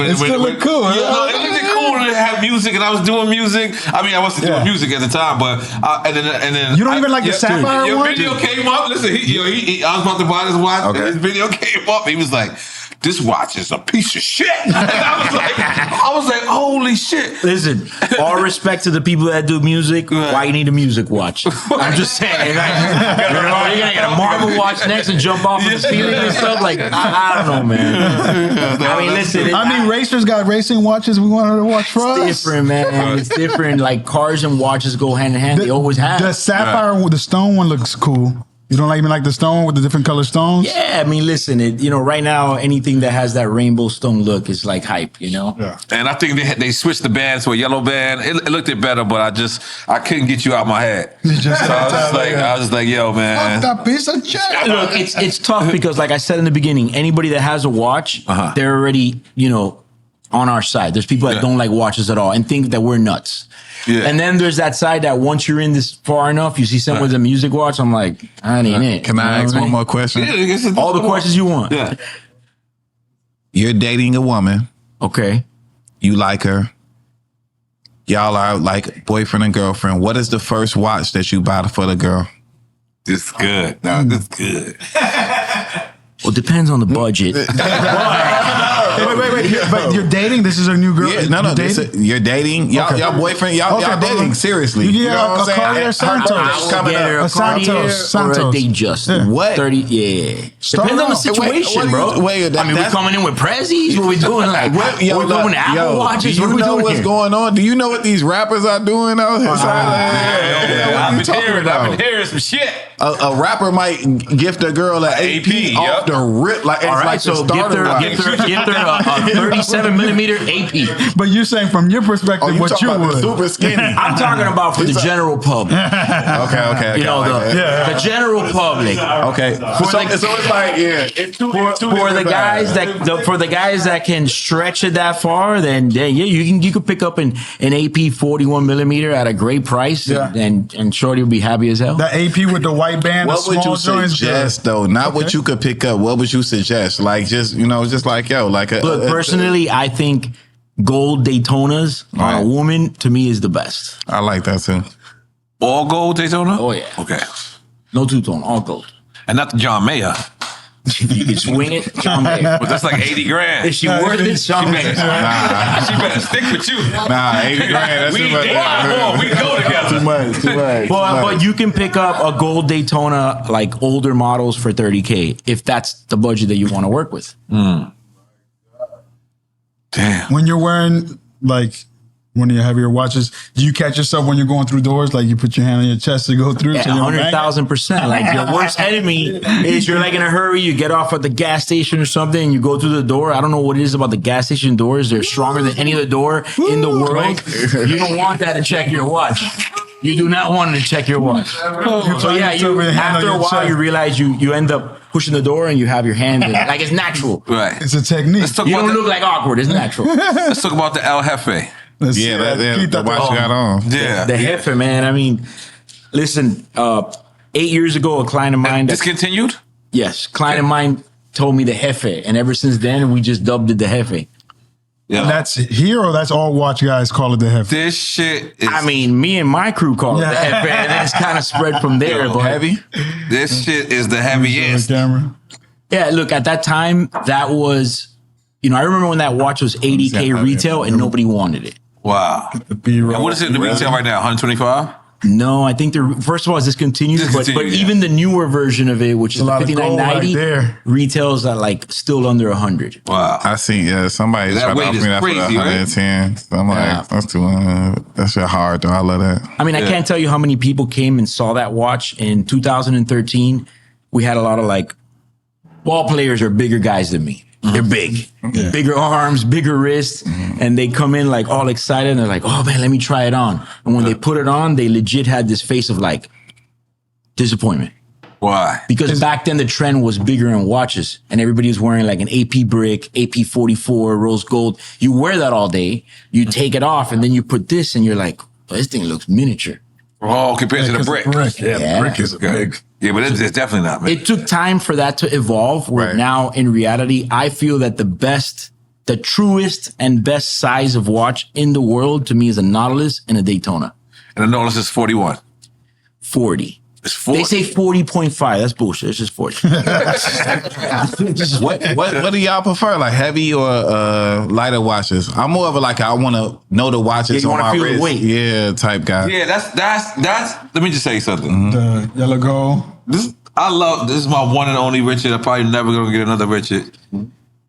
[SPEAKER 2] it still looked cool.
[SPEAKER 1] It looked cool to have music, and I was doing music. I mean, I wasn't doing music at the time, but and then
[SPEAKER 2] you don't even like the Sapphire
[SPEAKER 1] your
[SPEAKER 2] one.
[SPEAKER 1] Video came up. Listen, I was about to buy this watch, and his video came up. He was like, this watch is a piece of shit. And I was like, holy shit.
[SPEAKER 4] Listen, all respect to the people that do music. Why you need a music watch? I'm just saying. Like, you're gonna get a Marvel watch next and jump off of the ceiling and stuff. Like, I don't know, man. I mean, listen.
[SPEAKER 2] Racers got racing watches. We want her to watch for us.
[SPEAKER 4] It's different, man. It's different. Like, cars and watches go hand in hand. They always have.
[SPEAKER 2] The sapphire, the stone one looks cool. You don't even like the stone with the different color stones?
[SPEAKER 4] Yeah, I mean, listen, right now, anything that has that rainbow stone look is like hype,
[SPEAKER 2] Yeah.
[SPEAKER 1] And I think they switched the band to a yellow band. It looked it better, but I couldn't get you out my head. I was just like, yo, man.
[SPEAKER 2] Fuck that piece of shit.
[SPEAKER 4] Look, it's tough because, like I said in the beginning, anybody that has a watch, they're already, on our side. There's people that don't like watches at all and think that we're nuts. Yeah. And then there's that side that once you're in this far enough, you see someone with a music watch, I'm like, that ain't it.
[SPEAKER 3] Can I ask one more question?
[SPEAKER 1] Yeah,
[SPEAKER 4] all the questions you want.
[SPEAKER 1] Yeah.
[SPEAKER 3] You're dating a woman.
[SPEAKER 4] Okay.
[SPEAKER 3] You like her. Y'all are like boyfriend and girlfriend. What is the first watch that you buy for the girl?
[SPEAKER 1] This is good. No, this is good.
[SPEAKER 4] Well, it depends on the budget.
[SPEAKER 2] Wait. but you're dating. This is a new girl.
[SPEAKER 3] Yeah, no, you're dating. Y'all boyfriend. Y'all dating seriously.
[SPEAKER 2] You
[SPEAKER 3] You
[SPEAKER 2] get
[SPEAKER 3] know what I'm
[SPEAKER 2] a
[SPEAKER 3] saying?
[SPEAKER 2] Cartier Santos.
[SPEAKER 4] I will get her a Cartier or a date just.
[SPEAKER 3] What?
[SPEAKER 4] 30, yeah.
[SPEAKER 2] Start
[SPEAKER 4] Depends on the
[SPEAKER 2] off.
[SPEAKER 4] situation, bro.
[SPEAKER 3] Wait,
[SPEAKER 4] I mean, we coming in with Prezzies? What we doing? Like, we're doing Apple Watches?
[SPEAKER 3] Do you
[SPEAKER 4] What we
[SPEAKER 3] know
[SPEAKER 4] doing
[SPEAKER 3] what's
[SPEAKER 4] here?
[SPEAKER 3] going on? Do you know what these rappers are doing out here?
[SPEAKER 1] I've been hearing some shit.
[SPEAKER 3] A rapper might gift a girl an AP off the rip, like it's
[SPEAKER 4] All right,
[SPEAKER 3] like
[SPEAKER 4] so
[SPEAKER 3] the starter
[SPEAKER 4] gift her a 37 millimeter AP.
[SPEAKER 2] But you're saying from your perspective,
[SPEAKER 3] you
[SPEAKER 2] what
[SPEAKER 3] talking
[SPEAKER 2] you
[SPEAKER 3] about the
[SPEAKER 2] would.
[SPEAKER 3] super skinny.
[SPEAKER 4] I'm talking about for the general public.
[SPEAKER 3] Okay.
[SPEAKER 4] You know, the general public.
[SPEAKER 3] Okay. So it's like, it's two
[SPEAKER 4] For the guys that can stretch it that far, then yeah, you could pick up an AP 41 millimeter at a great price, and Shorty will be happy as hell.
[SPEAKER 2] That AP with the white band.
[SPEAKER 3] What would you suggest though? Not what you could pick up. What would you suggest? Like just like
[SPEAKER 4] Look, personally, I think gold Daytonas on a woman to me is the best.
[SPEAKER 3] I like that too.
[SPEAKER 1] All gold Daytona?
[SPEAKER 4] Oh yeah,
[SPEAKER 1] Okay.
[SPEAKER 4] no two-tone, all gold.
[SPEAKER 1] And not the John Mayer.
[SPEAKER 4] If you can swing it, John Mayer.
[SPEAKER 1] But that's like 80 grand.
[SPEAKER 4] Is she worth it, John Mayer?
[SPEAKER 1] She better stick with you.
[SPEAKER 3] Nah, 80 grand. That's
[SPEAKER 1] We
[SPEAKER 3] too much.
[SPEAKER 1] go together.
[SPEAKER 3] Too much.
[SPEAKER 4] But you can pick up a gold Daytona, like older models, for $30K if that's the budget that you want to work with.
[SPEAKER 1] Damn.
[SPEAKER 2] When you're wearing like one of your heavier watches, do you catch yourself when you're going through doors? Like you put your hand on your chest to go through?
[SPEAKER 4] Yeah,
[SPEAKER 2] so you don't bang?
[SPEAKER 4] 100,000%. Like your worst enemy is you're like in a hurry. You get off at the gas station or something, and you go through the door. I don't know what it is about the gas station doors. They're stronger than any other door in the world. You don't want that to check your watch. You do not want to check your watch. So yeah, after a while you realize you end up pushing the door and you have your hand in it. Like it's natural.
[SPEAKER 1] Right.
[SPEAKER 2] It's a technique.
[SPEAKER 1] Let's talk
[SPEAKER 4] You
[SPEAKER 1] about
[SPEAKER 4] don't look like awkward. It's natural.
[SPEAKER 1] Let's talk about the El Jefe.
[SPEAKER 2] Let's
[SPEAKER 3] Yeah,
[SPEAKER 2] see
[SPEAKER 3] the watch you got on.
[SPEAKER 1] Yeah.
[SPEAKER 4] The Jefe, man. I mean, listen, 8 years ago, a client of mine
[SPEAKER 1] Discontinued?
[SPEAKER 4] client of mine told me the Jefe, and ever since then we just dubbed it the Jefe.
[SPEAKER 1] Yeah.
[SPEAKER 2] And that's here or that's all watch guys call it the Jefe?
[SPEAKER 1] This shit is.
[SPEAKER 4] I mean, me and my crew call it the Jefe, and then it's kind of spread from there. But
[SPEAKER 3] Heavy?
[SPEAKER 1] This shit is the
[SPEAKER 2] On
[SPEAKER 1] heaviest.
[SPEAKER 2] the camera.
[SPEAKER 4] yeah, look, at that time, that was, I remember when that watch was $80K retail and nobody wanted it.
[SPEAKER 1] Wow.
[SPEAKER 2] The B-roll.
[SPEAKER 1] And what is it in the retail right now? 125?
[SPEAKER 4] No, I think first of all, it's discontinued, but
[SPEAKER 1] Discontinued, yeah.
[SPEAKER 4] even the newer version of it, which is
[SPEAKER 2] a
[SPEAKER 4] the
[SPEAKER 2] lot of gold right
[SPEAKER 4] 5990,
[SPEAKER 2] there.
[SPEAKER 4] retails at like still under 100.
[SPEAKER 1] Wow.
[SPEAKER 3] I seen somebody
[SPEAKER 1] That
[SPEAKER 3] tried to
[SPEAKER 1] weight
[SPEAKER 3] offer
[SPEAKER 1] is
[SPEAKER 3] me that
[SPEAKER 1] crazy,
[SPEAKER 3] for
[SPEAKER 1] right?
[SPEAKER 3] 110. So I'm like,
[SPEAKER 4] Yeah.
[SPEAKER 3] that's too that shit hard though. I love that.
[SPEAKER 4] I mean, I can't tell you how many people came and saw that watch in 2013. We had a lot of like ball players are bigger guys than me. They're big, bigger arms, bigger wrists, and they come in like all excited and they're like, "Oh man, let me try it on." And when they put it on, they legit had this face of like disappointment.
[SPEAKER 1] Why?
[SPEAKER 4] Because back then the trend was bigger in watches and everybody was wearing like an AP brick, AP 44, rose gold. You wear that all day, you take it off and then you put this and you're like, oh, this thing looks miniature.
[SPEAKER 1] Oh, compared to the brick.
[SPEAKER 4] Yeah.
[SPEAKER 2] Brick is big.
[SPEAKER 1] Yeah, but it's definitely not, man.
[SPEAKER 4] It took time for that to evolve where
[SPEAKER 3] Right.
[SPEAKER 4] now in reality, I feel that the truest and best size of watch in the world to me is a Nautilus and a Daytona.
[SPEAKER 1] And the Nautilus is 41.
[SPEAKER 4] 40.
[SPEAKER 1] It's 40.
[SPEAKER 4] They say 40.5. That's bullshit. It's just 40.
[SPEAKER 3] What do y'all prefer? Like heavy or lighter watches? I'm more of a like I want to know the watches
[SPEAKER 4] Yeah, you
[SPEAKER 3] on
[SPEAKER 4] wanna
[SPEAKER 3] my
[SPEAKER 4] feel the
[SPEAKER 3] wrist.
[SPEAKER 4] weight.
[SPEAKER 3] Yeah, type guy.
[SPEAKER 1] Yeah, that's. Let me just say something.
[SPEAKER 2] The yellow gold.
[SPEAKER 1] This is my one and only Richard. I'm probably never gonna get another Richard.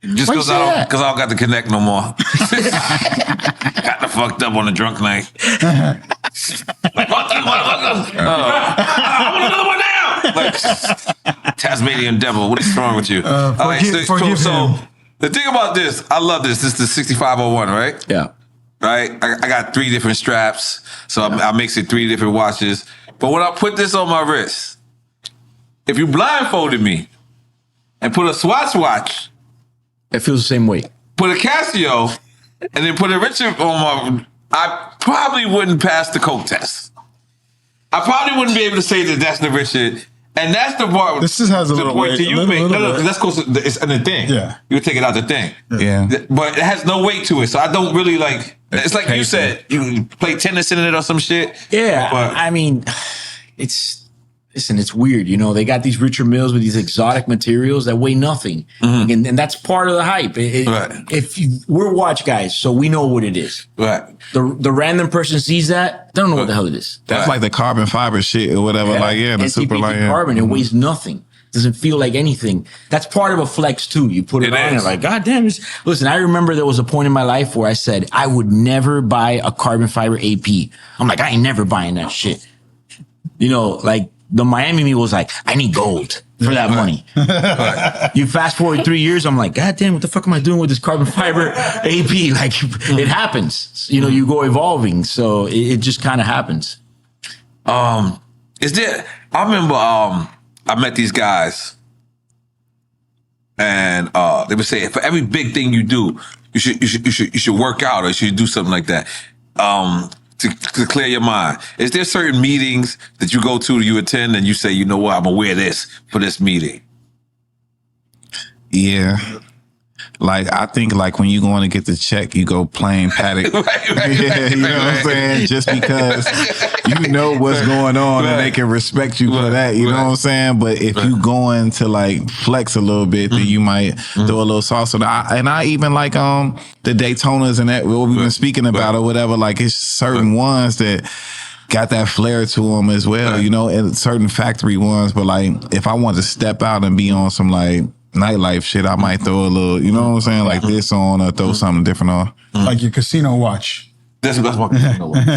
[SPEAKER 1] Just
[SPEAKER 4] Why you
[SPEAKER 1] because
[SPEAKER 4] say that?
[SPEAKER 1] I don't got the connect no more. Got the fucked up on a drunk night. Like, fuck you, motherfucker. I want another one now. Like Tasmanian devil. What is wrong with you?
[SPEAKER 2] Forgive him.
[SPEAKER 1] The thing about this, I love this. This is the 6501, right?
[SPEAKER 4] Yeah.
[SPEAKER 1] Right? I got 3 different straps, so I mix it 3 different watches. But when I put this on my wrist, if you blindfolded me and put a Swatch watch,
[SPEAKER 4] It feels the same way.
[SPEAKER 1] put a Casio, and then put a Richard on my, I probably wouldn't pass the coke test. I probably wouldn't be able to say that that's the Richard. And that's the part.
[SPEAKER 2] This just has a
[SPEAKER 1] the
[SPEAKER 2] little
[SPEAKER 1] point
[SPEAKER 2] weight,
[SPEAKER 1] that you
[SPEAKER 2] a little-
[SPEAKER 1] make.
[SPEAKER 2] little
[SPEAKER 1] No,
[SPEAKER 2] bit.
[SPEAKER 1] that's close. It's in the thing.
[SPEAKER 2] Yeah.
[SPEAKER 1] You take it out the thing.
[SPEAKER 3] Yeah.
[SPEAKER 1] But it has no weight to it, so I don't really like. It's like you said, you play tennis in it or some shit.
[SPEAKER 4] Yeah.
[SPEAKER 1] But
[SPEAKER 4] I mean, it's listen, it's weird. You know, they got these Richard Milles with these exotic materials that weigh nothing. And that's part of the hype. We're watch guys, so we know what it is.
[SPEAKER 1] Right.
[SPEAKER 4] The random person sees that, they don't know what the hell it is.
[SPEAKER 3] That's like the carbon fiber shit or whatever. Like, the super light.
[SPEAKER 4] Carbon, it weighs nothing. Doesn't feel like anything. That's part of a flex too. You put it on and like, God damn it. Listen, I remember there was a point in my life where I said, I would never buy a carbon fiber AP. I'm like, I ain't never buying that shit. You know, like the Miami me was like, I need gold for that money. You fast forward 3 years, I'm like, God damn, what the fuck am I doing with this carbon fiber AP? Like it happens. You know, you go evolving. So it just kind of happens.
[SPEAKER 1] Is there, I remember, I met these guys, and they would say, for every big thing you do, you should work out, or you should do something like that to clear your mind. Is there certain meetings that you go to, you attend, and you say, you know what, I'm gonna wear this for this meeting?
[SPEAKER 3] Yeah. Like, I think like when you going to get the check, you go plain paddock. Yeah, you know what I'm saying? Just because you know what's going on and they can respect you for that, you know what I'm saying? But if you going to like flex a little bit, then you might throw a little sauce on it. I even like the Daytonas and that, what we've been speaking about or whatever, like it's certain ones that got that flair to them as well, you know, and certain factory ones. But like, if I want to step out and be on some like nightlife shit, I might throw a little, you know what I'm saying, like this on or throw something different on.
[SPEAKER 2] Like your casino watch.
[SPEAKER 1] That's my casino watch.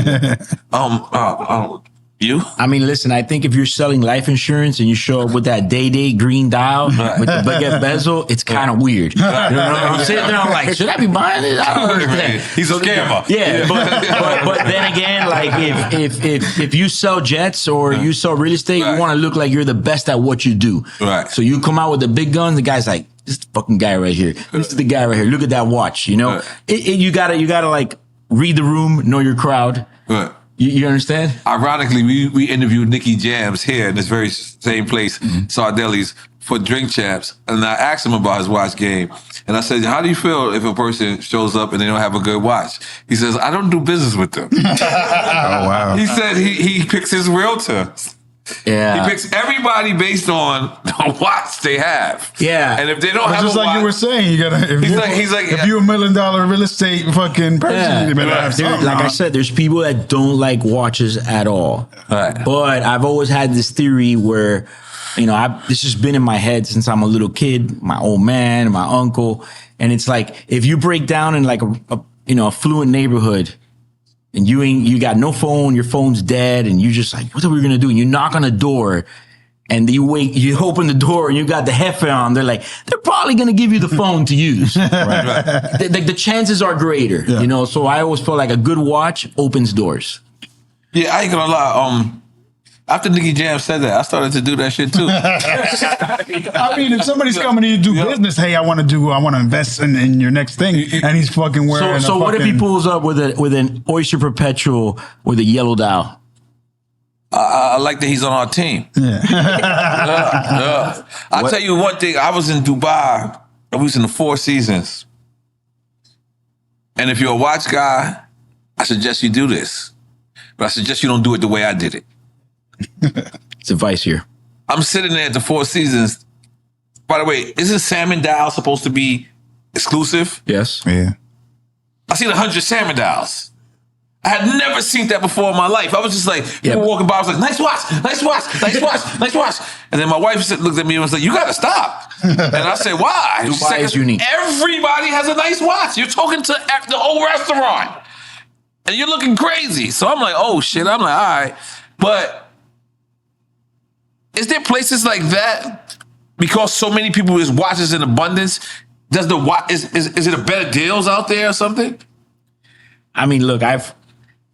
[SPEAKER 1] You?
[SPEAKER 4] I mean, listen, I think if you're selling life insurance and you show up with that day green dial with the baguette bezel, it's kind of weird. You know what I'm sitting there, I'm like, should I be buying it? I don't understand.
[SPEAKER 1] He's a scammer.
[SPEAKER 4] Yeah, but then again, like if you sell jets or you sell real estate, you want to look like you're the best at what you do.
[SPEAKER 1] Right.
[SPEAKER 4] So you come out with the big guns, the guy's like, this is the fucking guy right here. This is the guy right here. Look at that watch, you know? You gotta like read the room, know your crowd.
[SPEAKER 1] Right.
[SPEAKER 4] You understand?
[SPEAKER 1] Ironically, we interviewed Nicky Jams here in this very same place, Sardelli's, for Drink Champs. And I asked him about his watch game. And I said, how do you feel if a person shows up and they don't have a good watch? He says, I don't do business with them.
[SPEAKER 3] Oh, wow.
[SPEAKER 1] He said he picks his realtor.
[SPEAKER 4] Yeah.
[SPEAKER 1] He picks everybody based on the watch they have.
[SPEAKER 4] Yeah.
[SPEAKER 1] And if they don't have
[SPEAKER 2] Just
[SPEAKER 1] a
[SPEAKER 2] like
[SPEAKER 1] watch,
[SPEAKER 2] you were saying, you gotta.
[SPEAKER 1] He's like,
[SPEAKER 2] if you're $1 million real estate fucking person, you better have something.
[SPEAKER 4] Like I said, there's people that don't like watches at all.
[SPEAKER 1] Right.
[SPEAKER 4] But I've always had this theory where, you know, this has been in my head since I'm a little kid. My old man, my uncle, and it's like if you break down in like a affluent neighborhood. And you got no phone, your phone's dead, and you just like, what are we gonna do? And you knock on a door, and you open the door, and you got the hefe on. They're like, they're probably gonna give you the phone to use. Right. The chances are greater, you know. So I always feel like a good watch opens doors.
[SPEAKER 1] Yeah, I ain't gonna lie. After Nicky Jam said that, I started to do that shit too.
[SPEAKER 2] I mean, if somebody's coming to you to do business, hey, I want to invest in your next thing, and he's fucking wearing.
[SPEAKER 4] So what if he pulls up with an Oyster Perpetual with a yellow dial?
[SPEAKER 1] I like that he's on our team. Yeah. I'll tell you one thing. I was in Dubai. I was in the Four Seasons. And if you're a watch guy, I suggest you do this. But I suggest you don't do it the way I did it.
[SPEAKER 4] It's advice here.
[SPEAKER 1] I'm sitting there at the Four Seasons. By the way, isn't salmon dial supposed to be exclusive?
[SPEAKER 4] Yes.
[SPEAKER 3] Yeah.
[SPEAKER 1] I seen 100 salmon dials. I had never seen that before in my life. I was just like, people walking by, I was like, nice watch, nice watch, nice watch, nice watch. And then my wife looked at me and was like, you gotta stop. And I said, why?
[SPEAKER 4] Dubai is unique.
[SPEAKER 1] Everybody has a nice watch. You're talking to the whole restaurant. And you're looking crazy. So I'm like, oh shit. I'm like, all right. But is there places like that because so many people use watches in abundance? Does the watch is it a better deals out there or something?
[SPEAKER 4] I mean, look, I've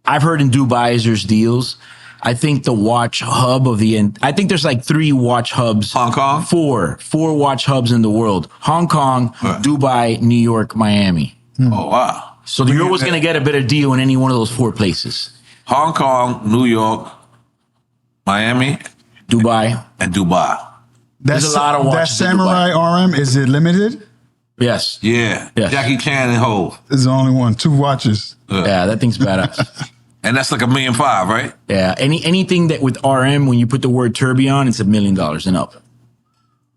[SPEAKER 4] heard in Dubai there's deals. I think the watch hub I think there's like 3 watch hubs.
[SPEAKER 1] Hong Kong?
[SPEAKER 4] 4 watch hubs in the world. Hong Kong, Dubai, New York, Miami.
[SPEAKER 1] Oh wow.
[SPEAKER 4] So you're always gonna get a better deal in any one of those 4 places.
[SPEAKER 1] Hong Kong, New York, Miami,
[SPEAKER 4] Dubai.
[SPEAKER 1] And Dubai.
[SPEAKER 4] There's a lot of watches.
[SPEAKER 2] That Samurai RM, is it limited?
[SPEAKER 4] Yes.
[SPEAKER 1] Yeah.
[SPEAKER 4] Yes.
[SPEAKER 1] Jackie Chan and Hov.
[SPEAKER 2] There's the only one. 2 watches.
[SPEAKER 4] Yeah, that thing's badass.
[SPEAKER 1] And that's like $1.5 million, right?
[SPEAKER 4] Yeah. Anything that with RM, when you put the word tourbillon, it's $1 million and up.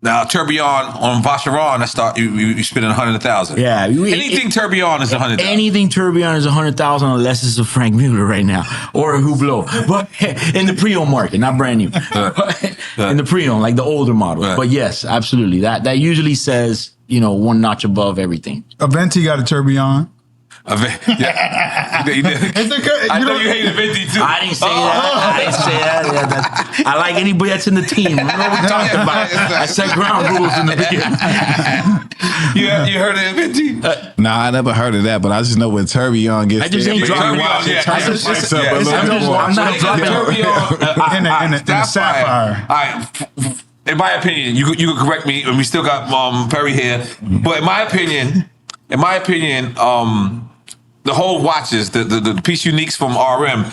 [SPEAKER 1] Now, tourbillon on Vacheron, that's you spending 100,000.
[SPEAKER 4] Yeah.
[SPEAKER 1] Anything tourbillon is 100,000.
[SPEAKER 4] Anything tourbillon is 100,000 unless it's a Frank Mueller right now or a Hublot. But in the pre-owned market, not brand new. In the pre-owned, like the older models. But yes, absolutely. That usually says, one notch above everything.
[SPEAKER 2] Aventi got a tourbillon.
[SPEAKER 1] Yeah. I know you hate Aventi too.
[SPEAKER 4] I didn't say that. Yeah, I like anybody that's in the team. You know what we talked about. I set ground rules in the beginning.
[SPEAKER 1] You heard of Aventi?
[SPEAKER 3] Nah, I never heard of that, but I just know when tourbillon gets
[SPEAKER 4] I just ain't dropping I'm not dropping
[SPEAKER 2] in the sapphire.
[SPEAKER 1] All right. In my opinion, you could correct me, and we still got Perry here. But in my opinion, the whole watches, the piece uniques from RM,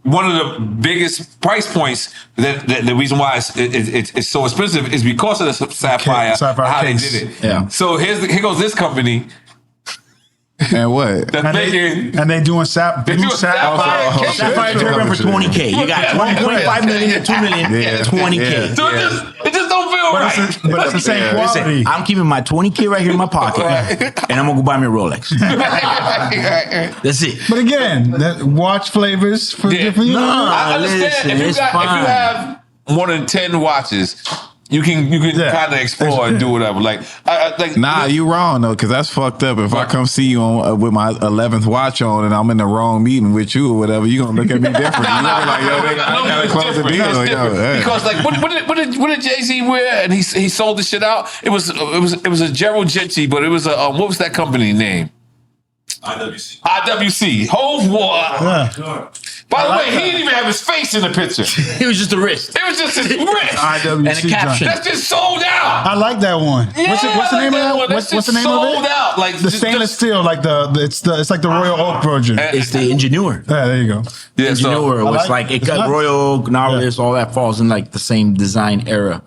[SPEAKER 1] one of the biggest price points that the reason why it's so expensive is because of the sapphire how
[SPEAKER 2] case.
[SPEAKER 1] they did it.
[SPEAKER 4] Yeah.
[SPEAKER 1] So here goes this company.
[SPEAKER 3] And what?
[SPEAKER 2] And they doing sapphire
[SPEAKER 4] tourbillon for $20K. You got $1.5 million to $2 million, $20K.
[SPEAKER 1] So it just don't feel right.
[SPEAKER 2] But it's the same quality.
[SPEAKER 4] Listen, I'm keeping my $20K right here in my pocket, and I'm gonna go buy me a Rolex. That's it.
[SPEAKER 2] But again, that watch flavors for different.
[SPEAKER 1] I understand.
[SPEAKER 4] Listen,
[SPEAKER 1] if you have more than 10 watches, you can kind of explore and do whatever.
[SPEAKER 3] Nah, you wrong though, because that's fucked up. If I come see you on with my 11th watch on and I'm in the wrong meeting with you or whatever, you gonna look at me different. You gonna be like, yo, they gotta close the deal. Yo,
[SPEAKER 1] because like, what did Jay-Z wear? And he sold the shit out. It was a Gerald Gentry, but it was a what was that company name? IWC. Hove wore. By the way, he didn't even have his face in the picture.
[SPEAKER 4] It was just a wrist.
[SPEAKER 1] It was just his wrist.
[SPEAKER 2] IWC
[SPEAKER 4] and a caption.
[SPEAKER 1] That's just sold out.
[SPEAKER 2] I like that one.
[SPEAKER 1] Yeah,
[SPEAKER 2] what's the name of that? What's the name of it?
[SPEAKER 1] Sold out. Like
[SPEAKER 2] the stainless steel, like it's like the Royal Oak version.
[SPEAKER 4] It's the Ingenieur.
[SPEAKER 2] Yeah, there you go.
[SPEAKER 1] Yeah,
[SPEAKER 4] Ingenieur was like it got Royal Oak, Nautilus, all that falls in like the same design era.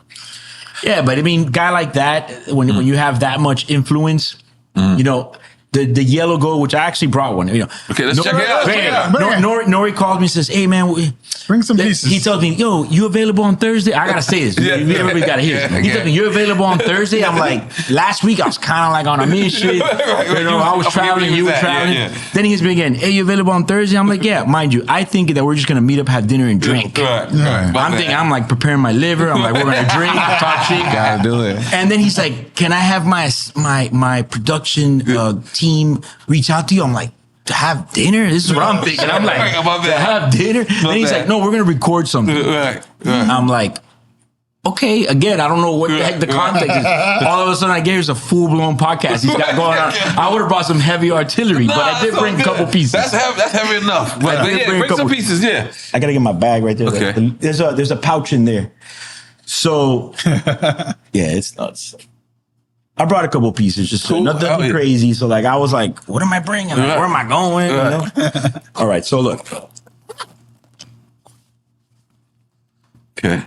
[SPEAKER 4] Yeah, but I mean, guy like that, when you have that much influence, the yellow gold, which I actually brought one.
[SPEAKER 1] Okay, let's check it out.
[SPEAKER 4] N.O.R.E calls me and says, "Hey man,
[SPEAKER 2] bring some pieces."
[SPEAKER 4] He tells me, "Yo, you available on Thursday?" I gotta say this. Everybody gotta hear this. He tells me, "You available on Thursday?" I'm like, last week I was kind of like on a mission. I was traveling, you were traveling. Yeah. Then he's again, "Hey, you available on Thursday?" I'm like, "Yeah." Mind you, I think that we're just gonna meet up, have dinner, and drink. I'm like preparing my liver. I'm like, we're gonna drink, talk shit.
[SPEAKER 3] Gotta do it.
[SPEAKER 4] And then he's like, "Can I have my production team reach out to you?" I'm like, "To have dinner?" This is what I'm thinking. I'm like, to have dinner? Then he's like, "No, we're going to record something." I'm like, okay. Again, I don't know what the heck the context is. All of a sudden, I gave us a full-blown podcast he's got going on. I would have brought some heavy artillery, but I did bring a couple pieces.
[SPEAKER 1] That's heavy enough. But bring some pieces, yeah.
[SPEAKER 4] I got to get my bag right there.
[SPEAKER 1] Okay.
[SPEAKER 4] There's a pouch in there. So, yeah, it's nuts. I brought a couple pieces, just cool. Nothing crazy. So like, I was like, what am I bringing? Like, where am I going? All right. So look.
[SPEAKER 1] Okay.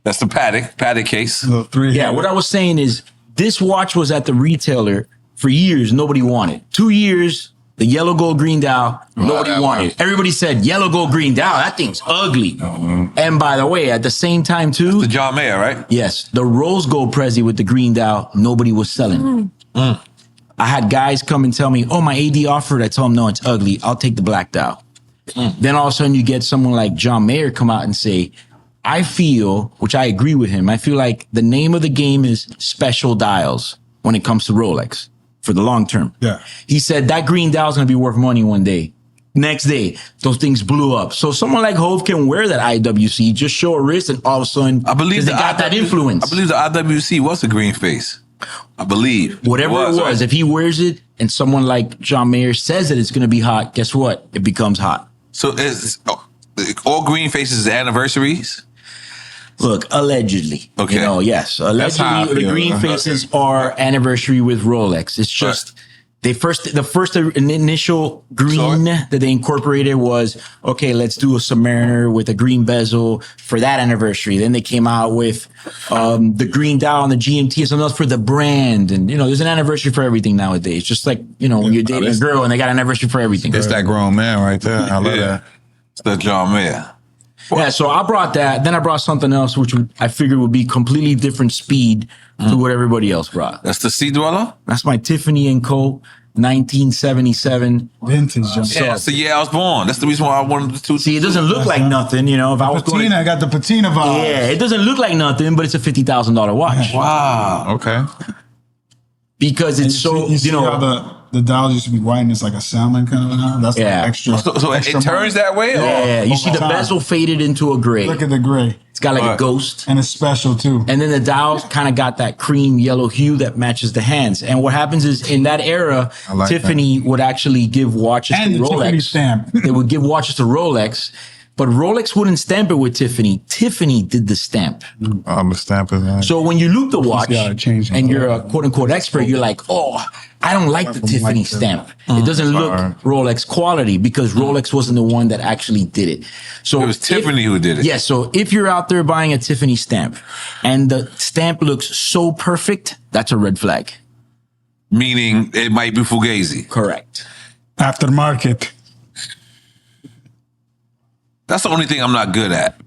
[SPEAKER 1] That's the paddock case.
[SPEAKER 4] Yeah. What I was saying is this watch was at the retailer for years. Nobody wanted. 2 years. The yellow gold green dial, nobody wanted. Everybody said yellow gold green dial. That thing's ugly. And by the way, at the same time too,
[SPEAKER 1] that's the John Mayer, right?
[SPEAKER 4] Yes, the rose gold Prezi with the green dial, nobody was selling. I had guys come and tell me, "Oh, my AD offered." I told them, "No, it's ugly. I'll take the black dial." Then all of a sudden, you get someone like John Mayer come out and say, "I feel," which I agree with him. I feel like the name of the game is special dials when it comes to Rolex. For the long term.
[SPEAKER 2] Yeah.
[SPEAKER 4] He said that green dial is going to be worth money one day. Next day, those things blew up. So someone like Hove can wear that IWC, just show a wrist, and all of a sudden,
[SPEAKER 1] I believe
[SPEAKER 4] they got that influence.
[SPEAKER 1] I believe the IWC was a green face. I believe.
[SPEAKER 4] Whatever it was. Right? If he wears it and someone like John Mayer says that it's going to be hot, guess what? It becomes hot.
[SPEAKER 1] So is all green faces anniversaries?
[SPEAKER 4] Look, allegedly.
[SPEAKER 1] Okay.
[SPEAKER 4] Yes. Allegedly, the green faces are anniversary with Rolex. It's just the first initial green that they incorporated was, okay, let's do a Submariner with a green bezel for that anniversary. Then they came out with the green dial on the GMT and something else for the brand. And, there's an anniversary for everything nowadays. Just like, when you're dating a girl and they got an anniversary for everything.
[SPEAKER 3] It's that grown man right there. I love that.
[SPEAKER 1] It's the John Mayer.
[SPEAKER 4] Yeah, so I brought that. Then I brought something else, which I figured would be completely different speed to what everybody else brought.
[SPEAKER 1] That's the Sea Dweller?
[SPEAKER 4] That's my Tiffany & Co. 1977
[SPEAKER 2] vintage.
[SPEAKER 1] Yeah, so I was born. That's the reason why I wanted to.
[SPEAKER 4] See, it doesn't look like nothing, If I was
[SPEAKER 2] patina, I got the patina vibe.
[SPEAKER 4] Yeah, it doesn't look like nothing, but it's a $50,000 watch.
[SPEAKER 1] Wow.
[SPEAKER 3] Okay.
[SPEAKER 4] Because it's
[SPEAKER 2] you see how the dials used to be white and it's like a salmon kind of. That's like extra.
[SPEAKER 1] So
[SPEAKER 2] extra
[SPEAKER 1] it turns that way?
[SPEAKER 4] Yeah, you see the bezel faded into a gray.
[SPEAKER 2] Look at the gray.
[SPEAKER 4] It's got like a ghost.
[SPEAKER 2] And it's special too.
[SPEAKER 4] And then the dials kind of got that cream yellow hue that matches the hands. And what happens is in that era, Tiffany would actually give watches to Rolex.
[SPEAKER 2] Tiffany stamp.
[SPEAKER 4] They would give watches to Rolex. But Rolex wouldn't stamp it with Tiffany. Tiffany did the stamp.
[SPEAKER 3] I'm a stamper, man.
[SPEAKER 4] So when you loop the watch and you're a quote unquote expert, you're like, oh, I don't like the Tiffany stamp. It doesn't look Rolex quality because Rolex wasn't the one that actually did it. So
[SPEAKER 1] it was Tiffany who did it.
[SPEAKER 4] Yeah. So if you're out there buying a Tiffany stamp and the stamp looks so perfect, that's a red flag.
[SPEAKER 1] Meaning it might be Fugazi.
[SPEAKER 4] Correct.
[SPEAKER 2] Aftermarket.
[SPEAKER 1] That's the only thing I'm not good at.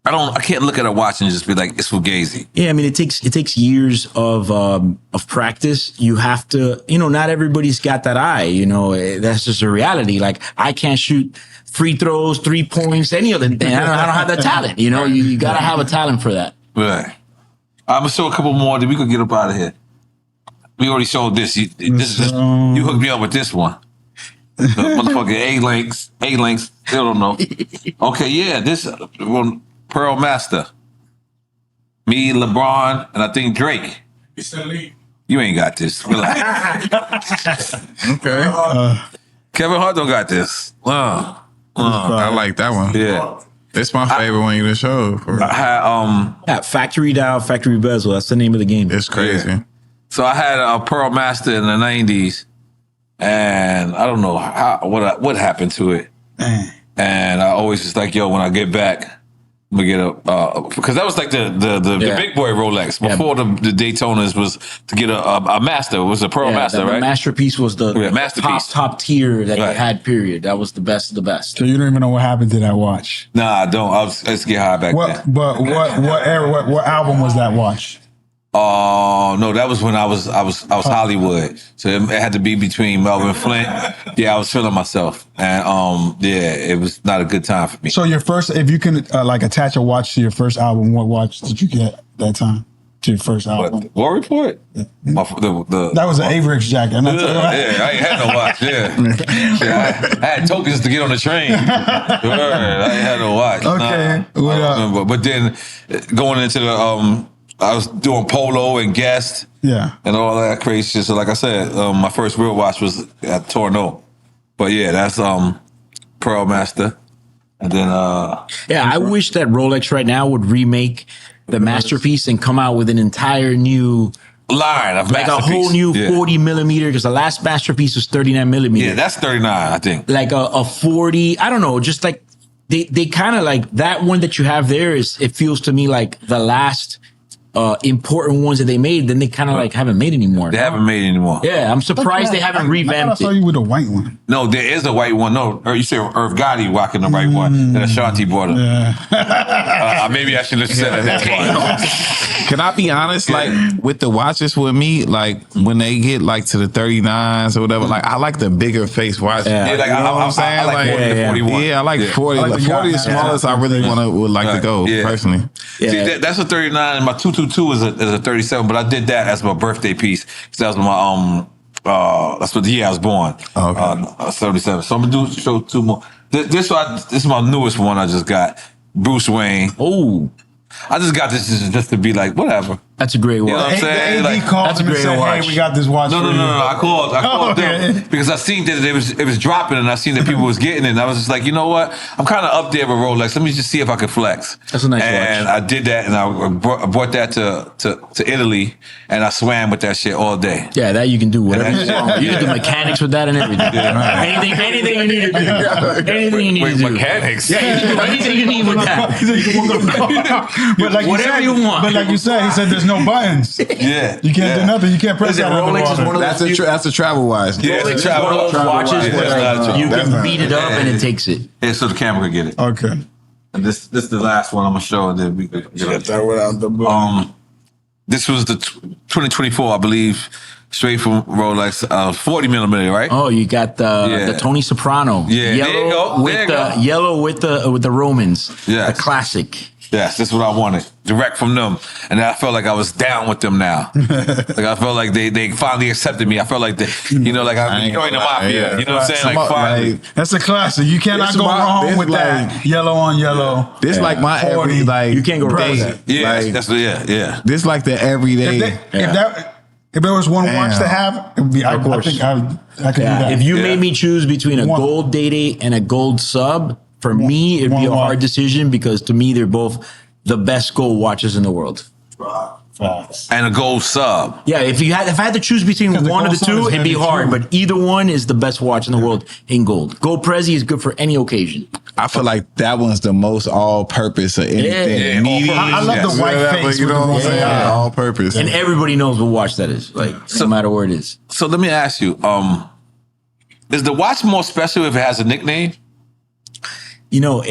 [SPEAKER 1] I can't look at a watch and just be like, it's Fugazi.
[SPEAKER 4] Yeah, I mean, it takes years of practice. You have to, not everybody's got that eye. That's just a reality. Like I can't shoot free throws, 3 points, any other thing. I don't have that talent. You gotta have a talent for that.
[SPEAKER 1] Right. I'm gonna show a couple more. Then we could get up out of here. We already showed this. You hooked me up with this one. The motherfucking A-links. Still don't know. Okay, yeah, this one, Pearl Master. Me, LeBron, and I think Drake. You ain't got this. Relax.
[SPEAKER 3] Okay.
[SPEAKER 1] Kevin Hart don't got this.
[SPEAKER 3] I like that one.
[SPEAKER 1] Yeah.
[SPEAKER 3] It's my favorite one you just showed.
[SPEAKER 1] I had
[SPEAKER 4] factory dial, factory bezel. That's the name of the game.
[SPEAKER 3] It's crazy.
[SPEAKER 1] Yeah. So I had a Pearl Master in the 90s. And I don't know what happened to it. And I always just like, when I get back, I'm gonna get a because that was like the big boy Rolex before the Daytonas was to get a master. It was a Pearl Master, right?
[SPEAKER 4] The masterpiece was the
[SPEAKER 1] masterpiece.
[SPEAKER 4] top tier that they had. Period. That was the best of the best.
[SPEAKER 2] So you don't even know what happened to that watch?
[SPEAKER 1] Nah, I don't. Let's get high back then.
[SPEAKER 2] But what era? What album was that watch?
[SPEAKER 1] No, that was when I was Hollywood. So it had to be between Melvin Flint. Yeah, I was feeling myself. And it was not a good time for me.
[SPEAKER 2] So your first, if you can attach a watch to your first album, what watch did you get that time? To your first album?
[SPEAKER 1] What, War Report?
[SPEAKER 2] Yeah. That was an Averix jacket.
[SPEAKER 1] I ain't had no watch. Yeah. I had tokens to get on the train. I ain't had no watch.
[SPEAKER 2] Okay.
[SPEAKER 1] Nah, but then going into the I was doing polo and guest, and all that crazy shit. So, like I said, my first real watch was at N.O.R.E. But yeah, that's Pearl Master, and then
[SPEAKER 4] I wish that Rolex right now would remake the masterpiece and come out with an entire new
[SPEAKER 1] line of
[SPEAKER 4] like a whole new 40 millimeter, because the last masterpiece was 39 millimeter.
[SPEAKER 1] Yeah, that's 39, I think.
[SPEAKER 4] Like a 40, I don't know, just like they kind of like that one that you have there it feels to me like the last important ones that they made, then they kind of like haven't made anymore.
[SPEAKER 1] They haven't made anymore.
[SPEAKER 4] Yeah, I'm surprised they haven't revamped
[SPEAKER 2] I saw you with a white one.
[SPEAKER 1] No, there is a white one. No, or you said Irv Gotti rocking the white one, and Ashanti bought it. Yeah. Maybe I should have said it that part.
[SPEAKER 3] Can I be honest? Like with the watches with me, like when they get like to the 39s or whatever, like I like the bigger face watches.
[SPEAKER 1] Yeah, like,
[SPEAKER 3] you know what I'm saying?
[SPEAKER 1] I like 40 to 41.
[SPEAKER 3] Yeah, I like 40.
[SPEAKER 2] I like
[SPEAKER 3] Like 40 is smallest I really would like to go personally.
[SPEAKER 1] Yeah. See, that's a 39, and my 222 is a 37. But I did that as my birthday piece because that was my that's what the year I was born. 77. So I'm gonna show two more. This is my newest one I just got. Bruce Wayne.
[SPEAKER 4] Oh.
[SPEAKER 1] I just got this just to be like, whatever.
[SPEAKER 4] That's a great watch.
[SPEAKER 1] You know what I'm saying?
[SPEAKER 2] The AD called
[SPEAKER 4] that's a
[SPEAKER 2] him and
[SPEAKER 4] great
[SPEAKER 2] said,
[SPEAKER 4] watch.
[SPEAKER 2] "Hey, we got this watch."
[SPEAKER 1] No.
[SPEAKER 2] for you.
[SPEAKER 1] I called them
[SPEAKER 2] okay.
[SPEAKER 1] because I seen that it was dropping, and I seen that people was getting it. And I was just like, you know what? I'm kind of up there with Rolex. Let me just see if I can flex.
[SPEAKER 4] That's a nice watch.
[SPEAKER 1] And I did that, and I brought that to Italy, and I swam with that shit all day.
[SPEAKER 4] Yeah, that you can do whatever you want. You can do mechanics with that and everything. Anything you need to do. Anything you need to do.
[SPEAKER 1] Mechanics.
[SPEAKER 4] Yeah, you can do anything you need with that.
[SPEAKER 2] But like
[SPEAKER 4] Whatever you want.
[SPEAKER 2] But like you said, he said there's no buttons.
[SPEAKER 1] Yeah.
[SPEAKER 2] You can't do nothing. You can't press
[SPEAKER 4] Listen,
[SPEAKER 2] that.
[SPEAKER 4] Rolex is one of those.
[SPEAKER 3] That's a travel watch.
[SPEAKER 1] Yeah,
[SPEAKER 4] Rolex
[SPEAKER 1] it's
[SPEAKER 4] is
[SPEAKER 1] a travel
[SPEAKER 4] one of those
[SPEAKER 1] travel
[SPEAKER 4] watches
[SPEAKER 1] watch.
[SPEAKER 4] where
[SPEAKER 1] Yeah,
[SPEAKER 4] like, you
[SPEAKER 3] that's
[SPEAKER 4] can
[SPEAKER 3] not-
[SPEAKER 4] beat it up and it takes it.
[SPEAKER 1] Yeah, so the camera could get it.
[SPEAKER 2] Okay.
[SPEAKER 1] And this is the last one I'm gonna show, and then we could get it.
[SPEAKER 2] that without the book.
[SPEAKER 1] This was the 2024, I believe, straight from Rolex, 40 millimeter, right?
[SPEAKER 4] Oh, you got the Tony Soprano.
[SPEAKER 1] Yeah, there you go.
[SPEAKER 4] With
[SPEAKER 1] There you
[SPEAKER 4] the
[SPEAKER 1] go.
[SPEAKER 4] yellow with the Romans.
[SPEAKER 1] Yes.
[SPEAKER 4] The classic.
[SPEAKER 1] Yes, that's what I wanted, direct from them, and I felt like I was down with them now. Like I felt like they finally accepted me. I felt like like I joined the mafia. You know what I'm saying? Like finally.
[SPEAKER 2] That's a classic. You cannot
[SPEAKER 3] This
[SPEAKER 2] go
[SPEAKER 3] my-
[SPEAKER 2] wrong
[SPEAKER 3] this
[SPEAKER 2] with that.
[SPEAKER 3] like-
[SPEAKER 2] Yellow on yellow.
[SPEAKER 3] This like my every like
[SPEAKER 4] You can't go wrong with that.
[SPEAKER 1] Yeah,
[SPEAKER 3] Like,
[SPEAKER 1] yeah.
[SPEAKER 3] this like the everyday.
[SPEAKER 2] If there was one watch to
[SPEAKER 3] Damn.
[SPEAKER 2] have, it would be. I
[SPEAKER 4] course.
[SPEAKER 2] think I could do that.
[SPEAKER 4] If you
[SPEAKER 1] Yeah.
[SPEAKER 4] made me choose between a
[SPEAKER 2] One.
[SPEAKER 4] gold Day-Date and a gold sub, for me, it'd be a
[SPEAKER 2] One
[SPEAKER 4] hard
[SPEAKER 2] watch.
[SPEAKER 4] decision because to me, they're both the best gold watches in the world.
[SPEAKER 1] And a gold sub.
[SPEAKER 4] Yeah, if I had to choose between
[SPEAKER 2] the
[SPEAKER 4] one of
[SPEAKER 2] gold
[SPEAKER 4] the
[SPEAKER 2] sub
[SPEAKER 4] two,
[SPEAKER 2] is
[SPEAKER 4] it'd be
[SPEAKER 2] heavy
[SPEAKER 4] hard.
[SPEAKER 2] too.
[SPEAKER 4] But either one is the best watch in the world in gold. Gold Prezi is good for any occasion.
[SPEAKER 3] I feel like that one's the most all-purpose of anything.
[SPEAKER 1] Yeah,
[SPEAKER 3] Meaty,
[SPEAKER 2] I love the white
[SPEAKER 3] whatever,
[SPEAKER 2] face
[SPEAKER 3] You
[SPEAKER 2] with
[SPEAKER 3] know
[SPEAKER 2] the
[SPEAKER 3] what I'm saying?
[SPEAKER 2] yeah.
[SPEAKER 3] All-purpose.
[SPEAKER 4] And everybody knows what watch that is. Like, no matter where it is.
[SPEAKER 1] So let me ask you, is the watch more special if it has a nickname?
[SPEAKER 4] You know,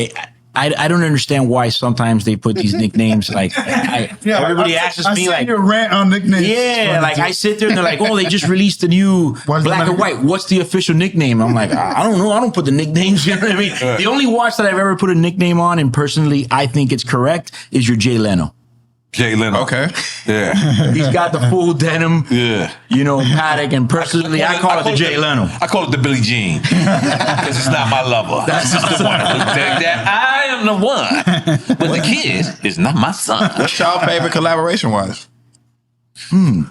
[SPEAKER 4] I don't understand why sometimes they put these nicknames. Like, everybody asks me, like,
[SPEAKER 2] your rant on nicknames.
[SPEAKER 4] yeah, like I sit there and they're like, oh, they just released a new
[SPEAKER 2] What's the
[SPEAKER 4] black and
[SPEAKER 2] name?
[SPEAKER 4] white. What's the official nickname? I'm like, I don't know. I don't put the nicknames. You know what I mean? The only watch that I've ever put a nickname on, and personally, I think it's correct, is your Jay Leno.
[SPEAKER 1] Jay Leno.
[SPEAKER 3] Okay.
[SPEAKER 1] Yeah.
[SPEAKER 4] He's got the full denim,
[SPEAKER 1] Yeah.
[SPEAKER 4] you know, paddock, and personally, I call it the Jay Leno.
[SPEAKER 1] I call it the Billie Jean because it's not my lover. That's just the one. That I am the one, but the kid is not my son.
[SPEAKER 3] What's y'all favorite collaboration watch?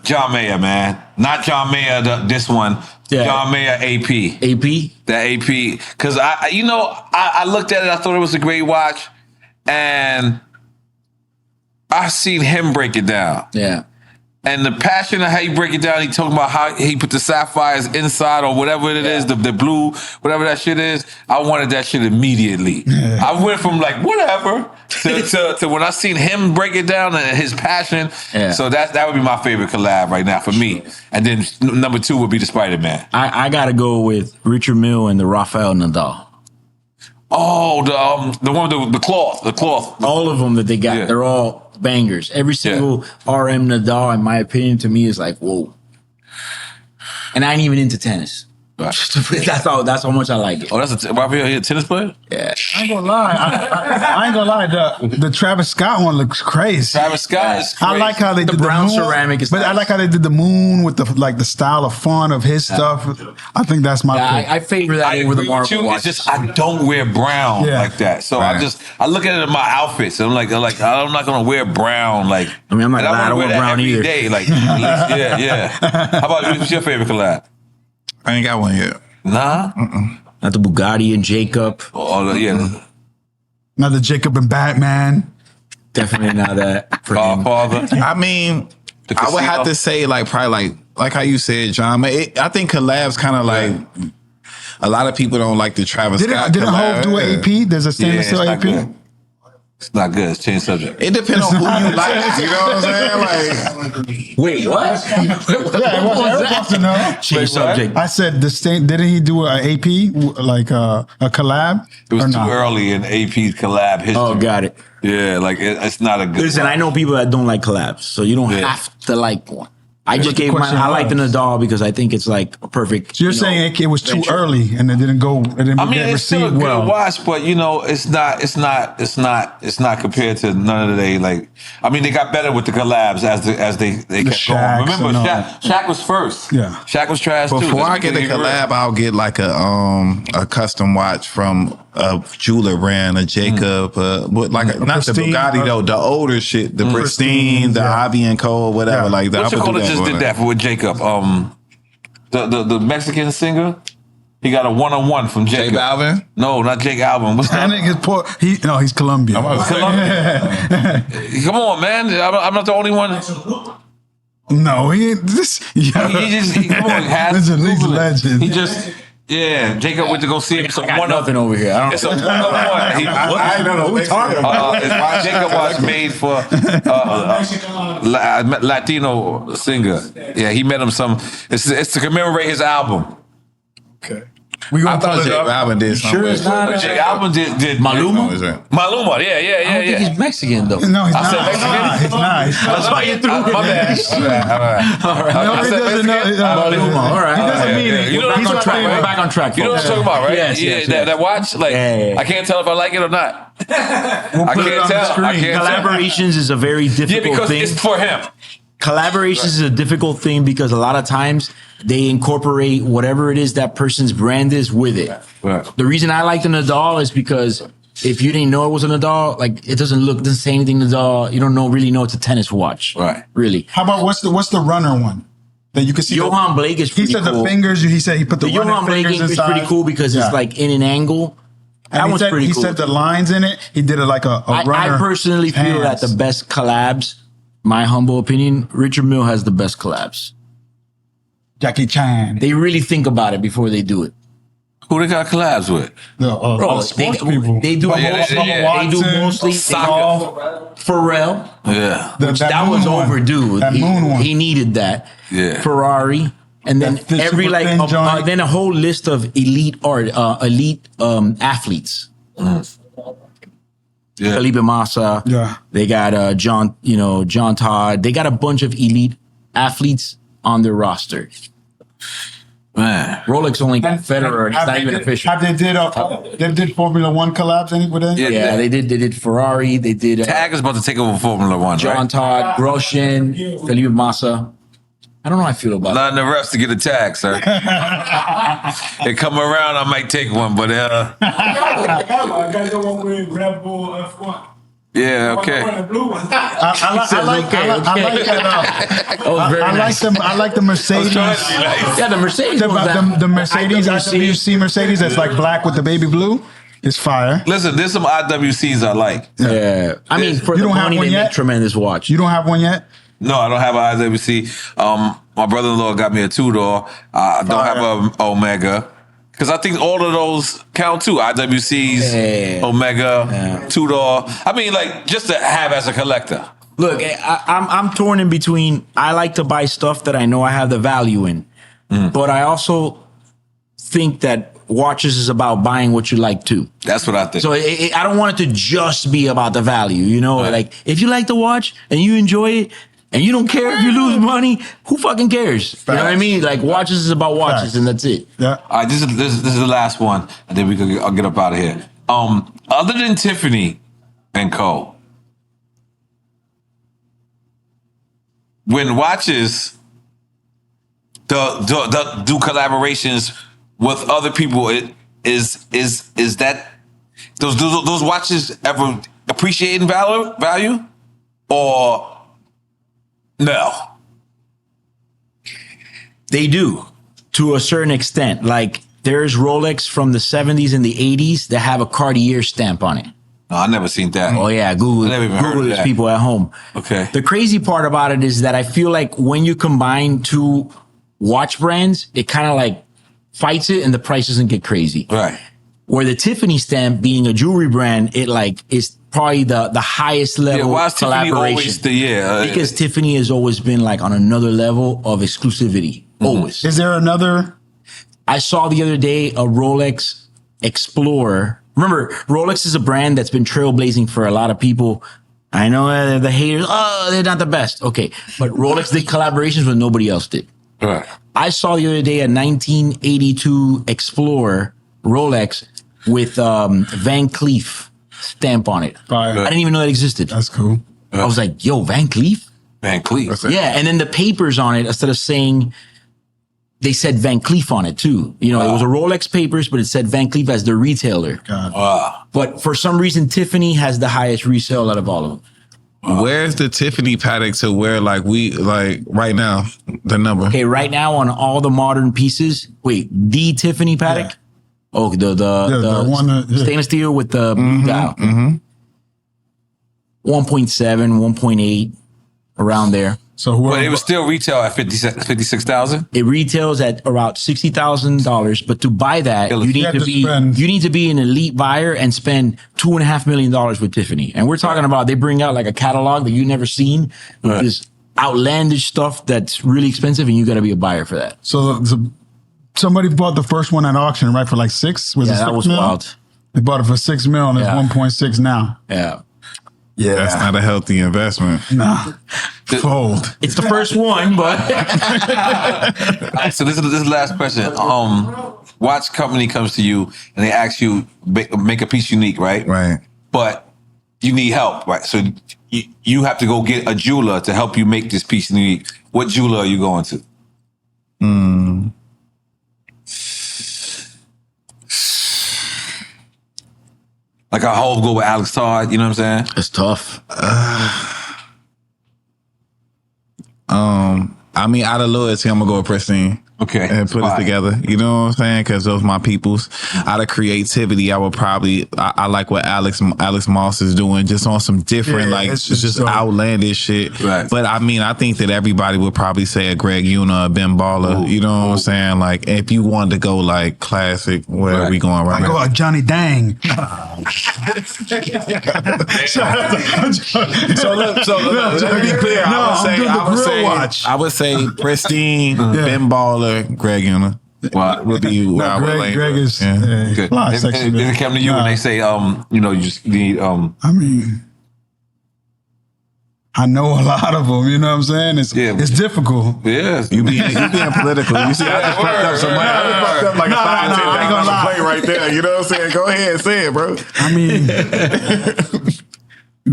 [SPEAKER 1] John Mayer, man, not John Mayer. This one,
[SPEAKER 4] Yeah.
[SPEAKER 1] John Mayer AP.
[SPEAKER 4] AP?
[SPEAKER 1] That AP, because I looked at it. I thought it was a great watch, and I seen him break it down.
[SPEAKER 4] Yeah.
[SPEAKER 1] And the passion of how he break it down, he talking about how he put the sapphires inside or whatever it is, the blue, whatever that shit is. I wanted that shit immediately. I went from like whatever to when I seen him break it down and his passion.
[SPEAKER 4] Yeah.
[SPEAKER 1] So that would be my favorite collab right now for me. And then number 2 would be the Spider-Man.
[SPEAKER 4] I got to go with Richard Mille and the Rafael Nadal.
[SPEAKER 1] Oh, the one with the cloth.
[SPEAKER 4] All of them that they got,
[SPEAKER 1] Yeah.
[SPEAKER 4] they're all bangers. Every single RM Nadal, in my opinion, to me is like, whoa. And I ain't even into tennis. That's how much I like it.
[SPEAKER 1] Oh, that's a tennis player?
[SPEAKER 4] Yeah.
[SPEAKER 2] I ain't gonna lie. I ain't gonna lie. The Travis Scott one looks crazy.
[SPEAKER 1] Travis Scott is crazy.
[SPEAKER 2] I like how they did
[SPEAKER 4] brown
[SPEAKER 2] the moon,
[SPEAKER 4] ceramic is
[SPEAKER 2] but I
[SPEAKER 4] nice.
[SPEAKER 2] like how they did the moon with the style of font of his stuff. I think that's my pick.
[SPEAKER 4] I favor that
[SPEAKER 1] I
[SPEAKER 4] over the
[SPEAKER 1] agree with
[SPEAKER 4] Marvel
[SPEAKER 1] you. It's
[SPEAKER 4] watches.
[SPEAKER 1] just I don't wear brown
[SPEAKER 2] Yeah.
[SPEAKER 1] like that, so
[SPEAKER 3] Right.
[SPEAKER 1] I look at it in my outfits. And I'm like I'm not gonna wear brown. Like
[SPEAKER 4] I mean, I'm not
[SPEAKER 1] and
[SPEAKER 4] glad I
[SPEAKER 1] wanna
[SPEAKER 4] don't wear
[SPEAKER 1] that
[SPEAKER 4] brown
[SPEAKER 1] every
[SPEAKER 4] either.
[SPEAKER 1] day, like yeah. How about what's your favorite collab?
[SPEAKER 3] I ain't got one yet.
[SPEAKER 1] Nah.
[SPEAKER 4] Not the Bugatti and Jacob.
[SPEAKER 1] Yeah.
[SPEAKER 2] Now the Jacob and Batman.
[SPEAKER 4] Definitely not that for him.
[SPEAKER 1] Godfather.
[SPEAKER 3] I mean, I would have to say like probably like how you said, John. I think collabs kind of like a lot of people don't like the Travis Scott
[SPEAKER 2] Didn't
[SPEAKER 3] collab.
[SPEAKER 2] Hov do an AP? There's a stainless
[SPEAKER 1] Yeah,
[SPEAKER 2] steel
[SPEAKER 1] it's
[SPEAKER 2] AP.
[SPEAKER 1] not good. It's not good. It's change subject.
[SPEAKER 3] It depends on who you like. You know what I'm saying? Like,
[SPEAKER 4] Wait, what?
[SPEAKER 2] Yeah, it was. Everyone wants to know.
[SPEAKER 4] Change subject.
[SPEAKER 2] I said the stain. Didn't he do an AP like a collab?
[SPEAKER 1] It was
[SPEAKER 2] or
[SPEAKER 1] too
[SPEAKER 2] not?
[SPEAKER 1] early in AP collab history.
[SPEAKER 4] Oh, got it.
[SPEAKER 1] Yeah, like it's not a good.
[SPEAKER 4] Listen, I know people that don't like collabs, so you don't
[SPEAKER 1] Yeah.
[SPEAKER 4] have to like one. I just
[SPEAKER 2] what the
[SPEAKER 4] gave mine.
[SPEAKER 2] question
[SPEAKER 4] I like the
[SPEAKER 2] was.
[SPEAKER 4] Nadal because I think it's like a perfect.
[SPEAKER 2] So you're
[SPEAKER 4] you know,
[SPEAKER 2] saying it was too
[SPEAKER 4] venture.
[SPEAKER 2] early and it didn't go. It didn't
[SPEAKER 1] I mean,
[SPEAKER 2] get
[SPEAKER 1] it's still a
[SPEAKER 2] received
[SPEAKER 1] good
[SPEAKER 2] well.
[SPEAKER 1] watch, but it's not compared to none of they like. I mean, they got better with the collabs as they kept going.
[SPEAKER 2] Shaqs
[SPEAKER 1] Remember,
[SPEAKER 2] and all
[SPEAKER 1] Shaq was first.
[SPEAKER 2] Yeah.
[SPEAKER 1] Shaq was trash too.
[SPEAKER 3] before I get the
[SPEAKER 1] Let's be real.
[SPEAKER 3] collab, I'll get like a custom watch from a jeweler brand, a Jacob, but like not the
[SPEAKER 2] Pristine,
[SPEAKER 3] Bugatti though, the older shit, the Pristine, the Ivy and Co, whatever like that.
[SPEAKER 1] What you call it? Just did that with Jacob. The Mexican singer. He got a 1-on-1 from Jacob.
[SPEAKER 3] J Balvin?
[SPEAKER 1] No, not Jake Alvin. What's
[SPEAKER 2] That
[SPEAKER 1] that?
[SPEAKER 2] nigga's poor. He's Colombian.
[SPEAKER 1] Come on, man. I'm not the only one.
[SPEAKER 2] No, he ain't.
[SPEAKER 1] Come on.
[SPEAKER 2] He's a legend.
[SPEAKER 1] He just. Yeah, Jacob went to go see him. So
[SPEAKER 4] I got nothing over here. I don't
[SPEAKER 1] It's a 1-on-1.
[SPEAKER 3] I don't know what we talking about.
[SPEAKER 1] Jacob was made for Latino singer. Yeah, he met him some. It's to commemorate his album.
[SPEAKER 2] Okay.
[SPEAKER 3] I thought J Balvin did something.
[SPEAKER 4] Sure it's not.
[SPEAKER 1] Jake Alvin did
[SPEAKER 4] Maluma?
[SPEAKER 1] Maluma, yeah.
[SPEAKER 4] I don't think he's Mexican though.
[SPEAKER 2] No, he's
[SPEAKER 1] I said
[SPEAKER 2] not.
[SPEAKER 1] Mexican?
[SPEAKER 2] He's not.
[SPEAKER 4] That's why you threw it.
[SPEAKER 1] My bad. All right.
[SPEAKER 2] No, he doesn't know.
[SPEAKER 4] Maluma. All right.
[SPEAKER 2] He doesn't mean it.
[SPEAKER 1] You know
[SPEAKER 4] Back
[SPEAKER 1] what
[SPEAKER 4] on
[SPEAKER 1] I'm
[SPEAKER 4] track.
[SPEAKER 1] talking
[SPEAKER 4] We're
[SPEAKER 1] about?
[SPEAKER 4] back on track.
[SPEAKER 1] You know what I'm talking about, right?
[SPEAKER 4] Yes,
[SPEAKER 1] Yeah,
[SPEAKER 4] yes,
[SPEAKER 1] that watch, like,
[SPEAKER 4] Yeah.
[SPEAKER 1] I can't tell if I like it or not. I
[SPEAKER 2] put it
[SPEAKER 1] can't
[SPEAKER 2] on the
[SPEAKER 1] tell. I
[SPEAKER 2] screen.
[SPEAKER 1] can't tell.
[SPEAKER 4] Collaborations is a very
[SPEAKER 1] Yeah,
[SPEAKER 4] difficult
[SPEAKER 1] because
[SPEAKER 4] thing.
[SPEAKER 1] it's for him.
[SPEAKER 4] Collaborations is a difficult thing because a lot of times they incorporate whatever it is that person's brand is with it.
[SPEAKER 1] Right.
[SPEAKER 4] The reason I like the Nadal is because if you didn't know it was a Nadal, like it doesn't say anything Nadal. You don't really know it's a tennis watch.
[SPEAKER 1] Right.
[SPEAKER 4] Really.
[SPEAKER 2] How about what's the runner one that you can see?
[SPEAKER 4] Johann Blake is
[SPEAKER 2] He
[SPEAKER 4] pretty
[SPEAKER 2] said
[SPEAKER 4] cool.
[SPEAKER 2] the fingers. He said he put the
[SPEAKER 4] The Johann Blake
[SPEAKER 2] fingers
[SPEAKER 4] is
[SPEAKER 2] inside.
[SPEAKER 4] pretty cool because
[SPEAKER 2] Yeah.
[SPEAKER 4] it's like in an angle.
[SPEAKER 2] And
[SPEAKER 4] That
[SPEAKER 2] he
[SPEAKER 4] one's
[SPEAKER 2] said,
[SPEAKER 4] pretty
[SPEAKER 2] he
[SPEAKER 4] cool.
[SPEAKER 2] said the lines in it. He did it like a runner.
[SPEAKER 4] I personally feel that the best collabs, my humble opinion, Richard Mille has the best collabs.
[SPEAKER 2] Jackie Chan.
[SPEAKER 4] They really think about it before they do it.
[SPEAKER 1] Who they got collabs with?
[SPEAKER 2] All sports people.
[SPEAKER 4] They do
[SPEAKER 1] yeah,
[SPEAKER 4] mostly,
[SPEAKER 1] yeah.
[SPEAKER 4] they do mostly
[SPEAKER 1] Soccer.
[SPEAKER 4] Pharrell.
[SPEAKER 1] Yeah.
[SPEAKER 4] That was
[SPEAKER 2] moon one.
[SPEAKER 4] overdue.
[SPEAKER 2] That moon one.
[SPEAKER 4] He needed that.
[SPEAKER 1] Yeah.
[SPEAKER 4] Ferrari. And then
[SPEAKER 2] The
[SPEAKER 4] every
[SPEAKER 2] super
[SPEAKER 4] like
[SPEAKER 2] thin joint.
[SPEAKER 4] then a whole list of elite athletes.
[SPEAKER 1] Yeah.
[SPEAKER 4] Felipe Massa.
[SPEAKER 2] Yeah.
[SPEAKER 4] They got John Todd. They got a bunch of elite athletes on their roster.
[SPEAKER 1] Man.
[SPEAKER 4] Rolex only got Federer. It's
[SPEAKER 2] Have
[SPEAKER 4] not
[SPEAKER 2] they
[SPEAKER 4] even
[SPEAKER 2] did-
[SPEAKER 4] official.
[SPEAKER 2] Have they did Formula One collabs with it?
[SPEAKER 4] Yeah, they did Ferrari. They did
[SPEAKER 1] Tag is about to take over Formula One,
[SPEAKER 4] John
[SPEAKER 1] right?
[SPEAKER 4] Todd, Grosjean, Felipe Massa. I don't know how I feel about that.
[SPEAKER 1] Not enough refs to get a tag, sir. They come around, I might take one, but
[SPEAKER 6] I got the one with Red Bull F1.
[SPEAKER 1] yeah, okay.
[SPEAKER 6] The blue one.
[SPEAKER 2] I like that. I like the Mercedes.
[SPEAKER 4] Yeah, the Mercedes.
[SPEAKER 2] The,
[SPEAKER 4] was that.
[SPEAKER 2] the Mercedes IWC Mercedes that's like black with the baby blue. It's fire.
[SPEAKER 1] Listen, there's some IWCs I like.
[SPEAKER 4] Yeah, I mean, for
[SPEAKER 2] You
[SPEAKER 4] the
[SPEAKER 2] don't have
[SPEAKER 4] money,
[SPEAKER 2] one
[SPEAKER 4] they
[SPEAKER 2] yet?
[SPEAKER 4] make tremendous watch.
[SPEAKER 2] You don't have one yet?
[SPEAKER 1] No, I don't have an IWC. My brother-in-law got me a 2-door. I don't have an Omega. Because I think all of those count too. IWCs,
[SPEAKER 4] Yeah.
[SPEAKER 1] Omega, 2-door. I mean, like, just to have as a collector.
[SPEAKER 4] Look, I'm torn in between. I like to buy stuff that I know I have the value in, but I also think that watches is about buying what you like too.
[SPEAKER 1] That's what I think.
[SPEAKER 4] So I don't want it to just be about the value. You know,
[SPEAKER 1] Right.
[SPEAKER 4] like if you like the watch and you enjoy it. And you don't care if you lose money, who fucking cares? You know what I mean? Like watches is about watches,
[SPEAKER 2] Facts.
[SPEAKER 4] and that's it.
[SPEAKER 2] Yeah.
[SPEAKER 1] All right, this is the last one, and then I'll get up out of here. Other than Tiffany and Co, when watches do collaborations with other people, is that those watches ever appreciate in value, or no?
[SPEAKER 4] They do to a certain extent. Like there's Rolex from the 70s and the 80s that have a Cartier stamp on it.
[SPEAKER 1] No, I never seen that.
[SPEAKER 4] Oh yeah, Google
[SPEAKER 1] I never even heard of
[SPEAKER 4] this,
[SPEAKER 1] that.
[SPEAKER 4] people at home.
[SPEAKER 1] Okay.
[SPEAKER 4] The crazy part about it is that I feel like when you combine two watch brands, it kind of like fights it and the price doesn't get crazy.
[SPEAKER 1] Right.
[SPEAKER 4] Where the Tiffany stamp being a jewelry brand, it like is probably the highest level
[SPEAKER 1] Why is Tiffany
[SPEAKER 4] collaboration.
[SPEAKER 1] always
[SPEAKER 4] Because Tiffany has always been like on another level of exclusivity. Always.
[SPEAKER 2] Is there another?
[SPEAKER 4] I saw the other day a Rolex Explorer. Remember, Rolex is a brand that's been trailblazing for a lot of people. I know the haters, they're not the best. Okay. But Rolex did collaborations when nobody else did.
[SPEAKER 1] Right.
[SPEAKER 4] I saw the other day a 1982 Explorer Rolex with Van Cleef stamp on it.
[SPEAKER 2] Fire.
[SPEAKER 4] I didn't even know that existed.
[SPEAKER 2] That's cool.
[SPEAKER 4] I was like, yo, Van Cleef?
[SPEAKER 1] Van Cleef.
[SPEAKER 4] Yeah. And then the papers on it, instead of saying they said Van Cleef on it too. You know, it was a Rolex papers, but it said Van Cleef as the retailer. But for some reason, Tiffany has the highest resale out of all of them.
[SPEAKER 3] Where's the Tiffany Patek to where like right now, the number?
[SPEAKER 4] Okay, right now on all the modern pieces, the Tiffany Patek? Yeah. Oh, the one stainless steel with the blue dial. 1.7, 1.8, around there.
[SPEAKER 1] So but it was still retail at 56,000.
[SPEAKER 4] It retails at around $60,000. But to buy that, you need to be an elite buyer and spend $2.5 million with Tiffany. And we're talking about they bring out like a catalog that you never seen. Right. This outlandish stuff that's really expensive, and you got to be a buyer for that.
[SPEAKER 2] So somebody bought the first one at auction, right, for like $6 million.
[SPEAKER 4] That was wild.
[SPEAKER 2] They bought it for $6 million. It's 1.6 now.
[SPEAKER 4] Yeah.
[SPEAKER 3] Yeah, that's not a healthy investment.
[SPEAKER 2] Nah, fold.
[SPEAKER 4] It's the first one, but
[SPEAKER 1] so this is the last question. Watch company comes to you and they ask you make a piece unique, right?
[SPEAKER 3] Right.
[SPEAKER 1] But you need help, right? So you have to go get a jeweler to help you make this piece unique. What jeweler are you going to? Like I hope go with Alex Todd, you know what I'm saying?
[SPEAKER 4] It's tough.
[SPEAKER 3] I mean, out of loyalty, I'm gonna go with Pristine.
[SPEAKER 1] Okay.
[SPEAKER 3] And put it together. You know what I'm saying? Because those my peoples. Out of creativity, I would probably I like what Alex Moss is doing, just on some different, it's just outlandish shit.
[SPEAKER 1] Right.
[SPEAKER 3] But I mean, I think that everybody would probably say a Greg Una, a Ben Baller. You know what I'm saying? Like, if you wanted to go like classic, where are we going right now?
[SPEAKER 2] I go Johnny Dang.
[SPEAKER 3] So let me be clear. I would say Pristine, Ben Baller, Greg Una. Would be
[SPEAKER 2] Greg is
[SPEAKER 1] good. If they come to you and they say, you just need.
[SPEAKER 2] I mean, I know a lot of them. You know what I'm saying? It's difficult.
[SPEAKER 1] Yeah,
[SPEAKER 3] you being political. You see, I just fucked up somebody. I just fucked up like a $5-10 play right there. You know what I'm saying? Go ahead, say it, bro.
[SPEAKER 2] I mean.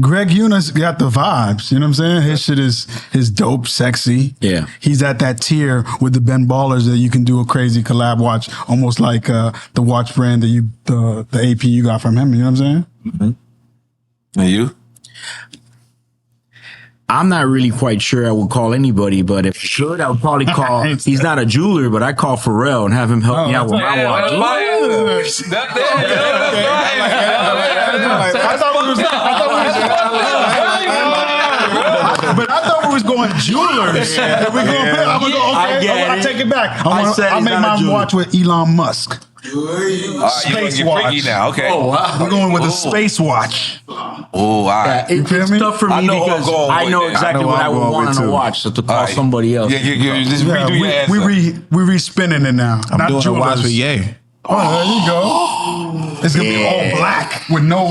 [SPEAKER 2] Greg Eunice got the vibes, you know what I'm saying? His shit is dope, sexy.
[SPEAKER 4] Yeah.
[SPEAKER 2] He's at that tier with the Ben Ballers that you can do a crazy collab watch, almost like the watch brand that the AP you got from him, you know what I'm saying?
[SPEAKER 1] Mm-hmm. And you?
[SPEAKER 4] I'm not really quite sure I would call anybody, but if I should, I would probably call, he's not a jeweler, but I call Pharrell and have him help me out with my watch.
[SPEAKER 2] But I thought we was going jewelers. If we going I'm gonna go, I take it back. I make my watch with Elon Musk.
[SPEAKER 1] Space watch now. Okay.
[SPEAKER 2] Oh, wow. We're going with a space watch.
[SPEAKER 1] Oh, all right.
[SPEAKER 4] It's tough for me because I know exactly what I would want on a watch. So to call somebody else.
[SPEAKER 1] Just redo your answer.
[SPEAKER 2] We re-spinning it now.
[SPEAKER 3] I'm doing a watch with Ye.
[SPEAKER 2] Oh, there you go. It's gonna be all black with no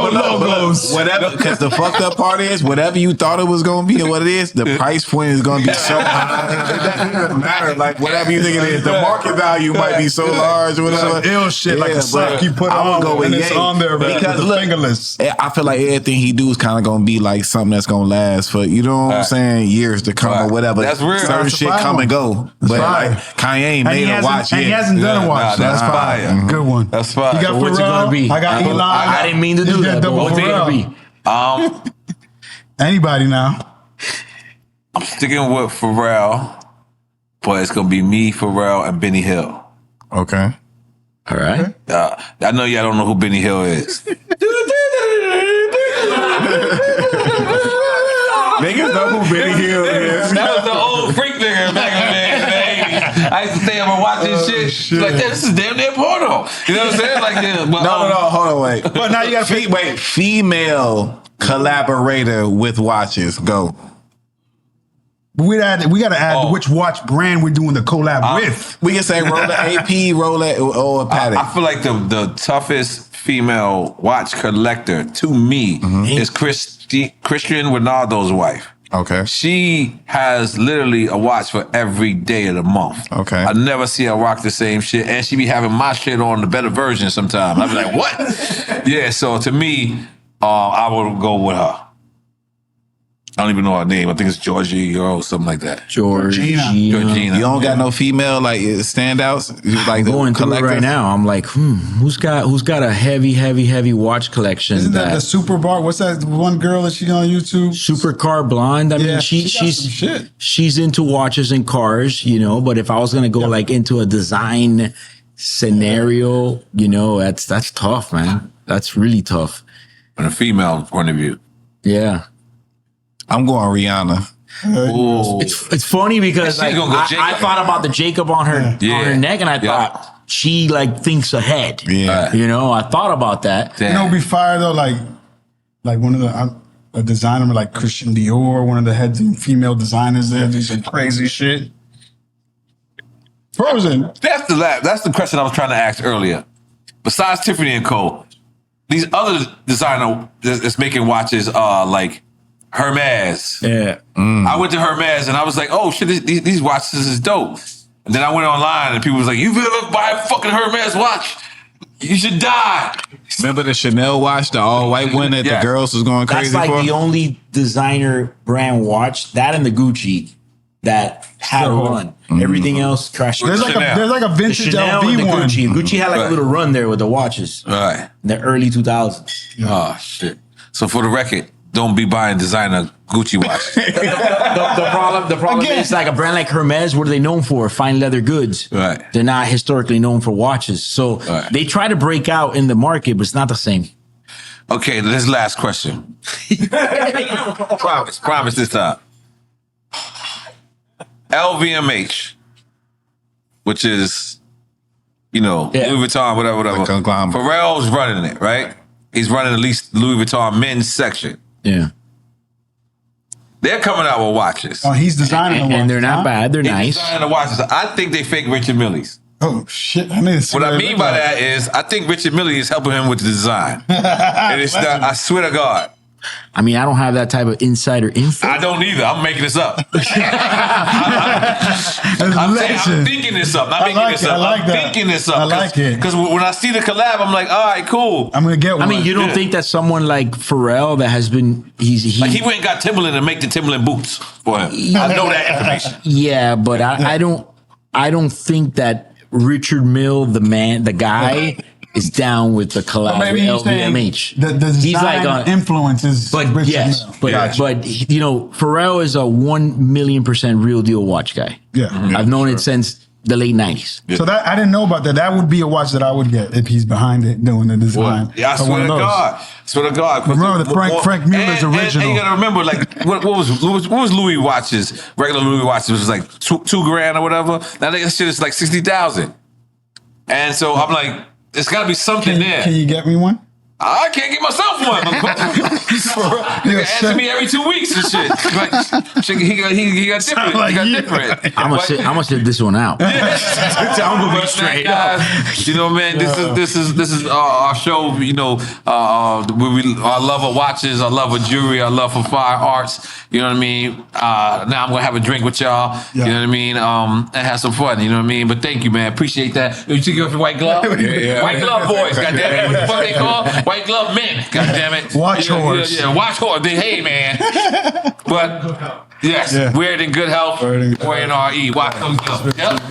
[SPEAKER 2] logos.
[SPEAKER 3] Whatever, because the fucked up part is, whatever you thought it was gonna be and what it is, the price point is gonna be so high. It doesn't matter. Like whatever you think it is, the market value might be so large or whatever.
[SPEAKER 2] Some ill shit like a sock you put on
[SPEAKER 3] go with
[SPEAKER 2] it's on there because look, fingerless.
[SPEAKER 3] I feel like everything he do is kind of gonna be like something that's gonna last for what I'm saying, years to come or whatever.
[SPEAKER 1] That's real.
[SPEAKER 3] Certain shit come and go, but like Kanye made a watch.
[SPEAKER 2] He hasn't done a watch. That's fire. Good one.
[SPEAKER 1] That's fire.
[SPEAKER 2] You got
[SPEAKER 4] what's it gonna be?
[SPEAKER 2] I got Elon.
[SPEAKER 4] I didn't mean to do that. But what's it gonna be?
[SPEAKER 2] Anybody now?
[SPEAKER 1] I'm sticking with Pharrell, but it's gonna be me, Pharrell, and Benny Hill.
[SPEAKER 3] Okay.
[SPEAKER 4] All right.
[SPEAKER 1] I know y'all don't know who Benny Hill is.
[SPEAKER 3] Niggas know who Benny Hill is.
[SPEAKER 1] That was the old freak nigga back in the day. I used to stay up and watch this shit. Like, this is damn near porno. You know what I'm saying? Like,
[SPEAKER 3] no, hold on, wait.
[SPEAKER 2] But now you got to
[SPEAKER 3] wait. Female collaborator with watches. Go.
[SPEAKER 2] We got to add which watch brand we're doing the collab with.
[SPEAKER 3] We can say Rolex AP, Rolex, or Patek.
[SPEAKER 1] I feel like the toughest female watch collector to me is Cristiano Ronaldo's wife.
[SPEAKER 3] Okay.
[SPEAKER 1] She has literally a watch for every day of the month.
[SPEAKER 3] Okay.
[SPEAKER 1] I never see her rock the same shit. And she be having my shit on the better version sometimes. I be like, what? Yeah, so to me, I would go with her. I don't even know her name. I think it's Georgie or something like that.
[SPEAKER 2] Georgina.
[SPEAKER 1] Georgina.
[SPEAKER 3] You don't got no female like standouts? Like
[SPEAKER 4] Going through it right now. I'm like, who's got a heavy watch collection?
[SPEAKER 2] Isn't that the Super Bar? What's that one girl that she's on YouTube?
[SPEAKER 4] Super Car Blonde. I mean, she's into watches and cars, you know. But if I was gonna go like into a design scenario, you know, that's tough, man. That's really tough.
[SPEAKER 1] From a female point of view.
[SPEAKER 4] Yeah.
[SPEAKER 3] I'm going Rihanna.
[SPEAKER 4] It's funny because like, I thought about the Jacob on her neck, and I thought she like thinks ahead.
[SPEAKER 3] Yeah,
[SPEAKER 4] you know, I thought about that.
[SPEAKER 2] You know, it'd be fire though. Like one of the a designer like Christian Dior, one of the head female designers there, do some crazy shit. Frozen.
[SPEAKER 1] That's the question I was trying to ask earlier. Besides Tiffany and Co., these other designer that's making watches like Hermes.
[SPEAKER 4] Yeah.
[SPEAKER 1] I went to Hermes and I was like, oh shit, these watches is dope. And then I went online and people was like, you ever buy a fucking Hermes watch? You should die.
[SPEAKER 3] Remember the Chanel watch, the all-white one that the girls was going crazy for?
[SPEAKER 4] That's like the only designer brand watch, that and the Gucci, that had a run. Everything else crashed.
[SPEAKER 2] There's like a vintage LV one.
[SPEAKER 4] Gucci had like a little run there with the watches.
[SPEAKER 1] Right.
[SPEAKER 4] In the early 2000s.
[SPEAKER 1] Oh shit. So for the record, don't be buying designer Gucci watch.
[SPEAKER 4] the problem is like a brand like Hermes, what are they known for? Fine leather goods.
[SPEAKER 1] Right.
[SPEAKER 4] They're not historically known for watches. So they try to break out in the market, but it's not the same.
[SPEAKER 1] Okay, this last question. Promise this time. LVMH, which is, Louis Vuitton, whatever. Pharrell's running it, right? He's running at least Louis Vuitton men's section.
[SPEAKER 4] Yeah.
[SPEAKER 1] They're coming out with watches.
[SPEAKER 2] Oh, he's designing the watches.
[SPEAKER 4] And they're not bad. They're nice.
[SPEAKER 1] He's designing the watches. I think they fake Richard Millie's.
[SPEAKER 2] Oh, shit. I need to see
[SPEAKER 1] what I mean by that is I think Richard Mille is helping him with the design. And it's not, I swear to God.
[SPEAKER 4] I mean, I don't have that type of insider info.
[SPEAKER 1] I don't either. I'm making this up. I'm thinking this up. I'm thinking this up.
[SPEAKER 2] I like it.
[SPEAKER 1] Because when I see the collab, I'm like, all right, cool.
[SPEAKER 2] I'm going to get one.
[SPEAKER 4] I mean, you don't think that someone like Pharrell that has been, he
[SPEAKER 1] went and got Timberland to make the Timberland boots for him. I know that information.
[SPEAKER 4] Yeah, but I don't think that Richard Mille, the guy, is down with the collab with LVMH.
[SPEAKER 2] The design influences,
[SPEAKER 4] but yes, but Pharrell is a 1,000,000% real deal watch guy.
[SPEAKER 2] Yeah,
[SPEAKER 4] I've known it since the late 90s.
[SPEAKER 2] So that I didn't know about that. That would be a watch that I would get if he's behind it doing the design.
[SPEAKER 1] Well, yeah, I swear to God.
[SPEAKER 2] Remember the Frank Muller's original.
[SPEAKER 1] And you gotta remember, like, what was Louis watches? Regular Louis watches was like $2,000 or whatever. Now that shit is like 60,000. And so I'm like, there's got to be something there.
[SPEAKER 2] Can you get me one?
[SPEAKER 1] I can't get myself one. He asks me every 2 weeks and shit. Like, he got different.
[SPEAKER 2] Like
[SPEAKER 1] he got different.
[SPEAKER 4] I'm gonna sit this one out.
[SPEAKER 1] I'm gonna be straight up. Man, this is our show. Our love of watches, our love of jewelry, our love for fine arts. You know what I mean? Now I'm gonna have a drink with y'all. Yeah. You know what I mean? And have some fun. You know what I mean? But thank you, man. Appreciate that. You took off your white glove. White glove boys. Goddamn it. What the fuck they call? White glove men. Goddamn it.
[SPEAKER 2] Watch horse.
[SPEAKER 1] Yeah, watch horse. Hey, man. But yes, wear it in good health. Wear N.O.R.E. Watch those gloves. Yep.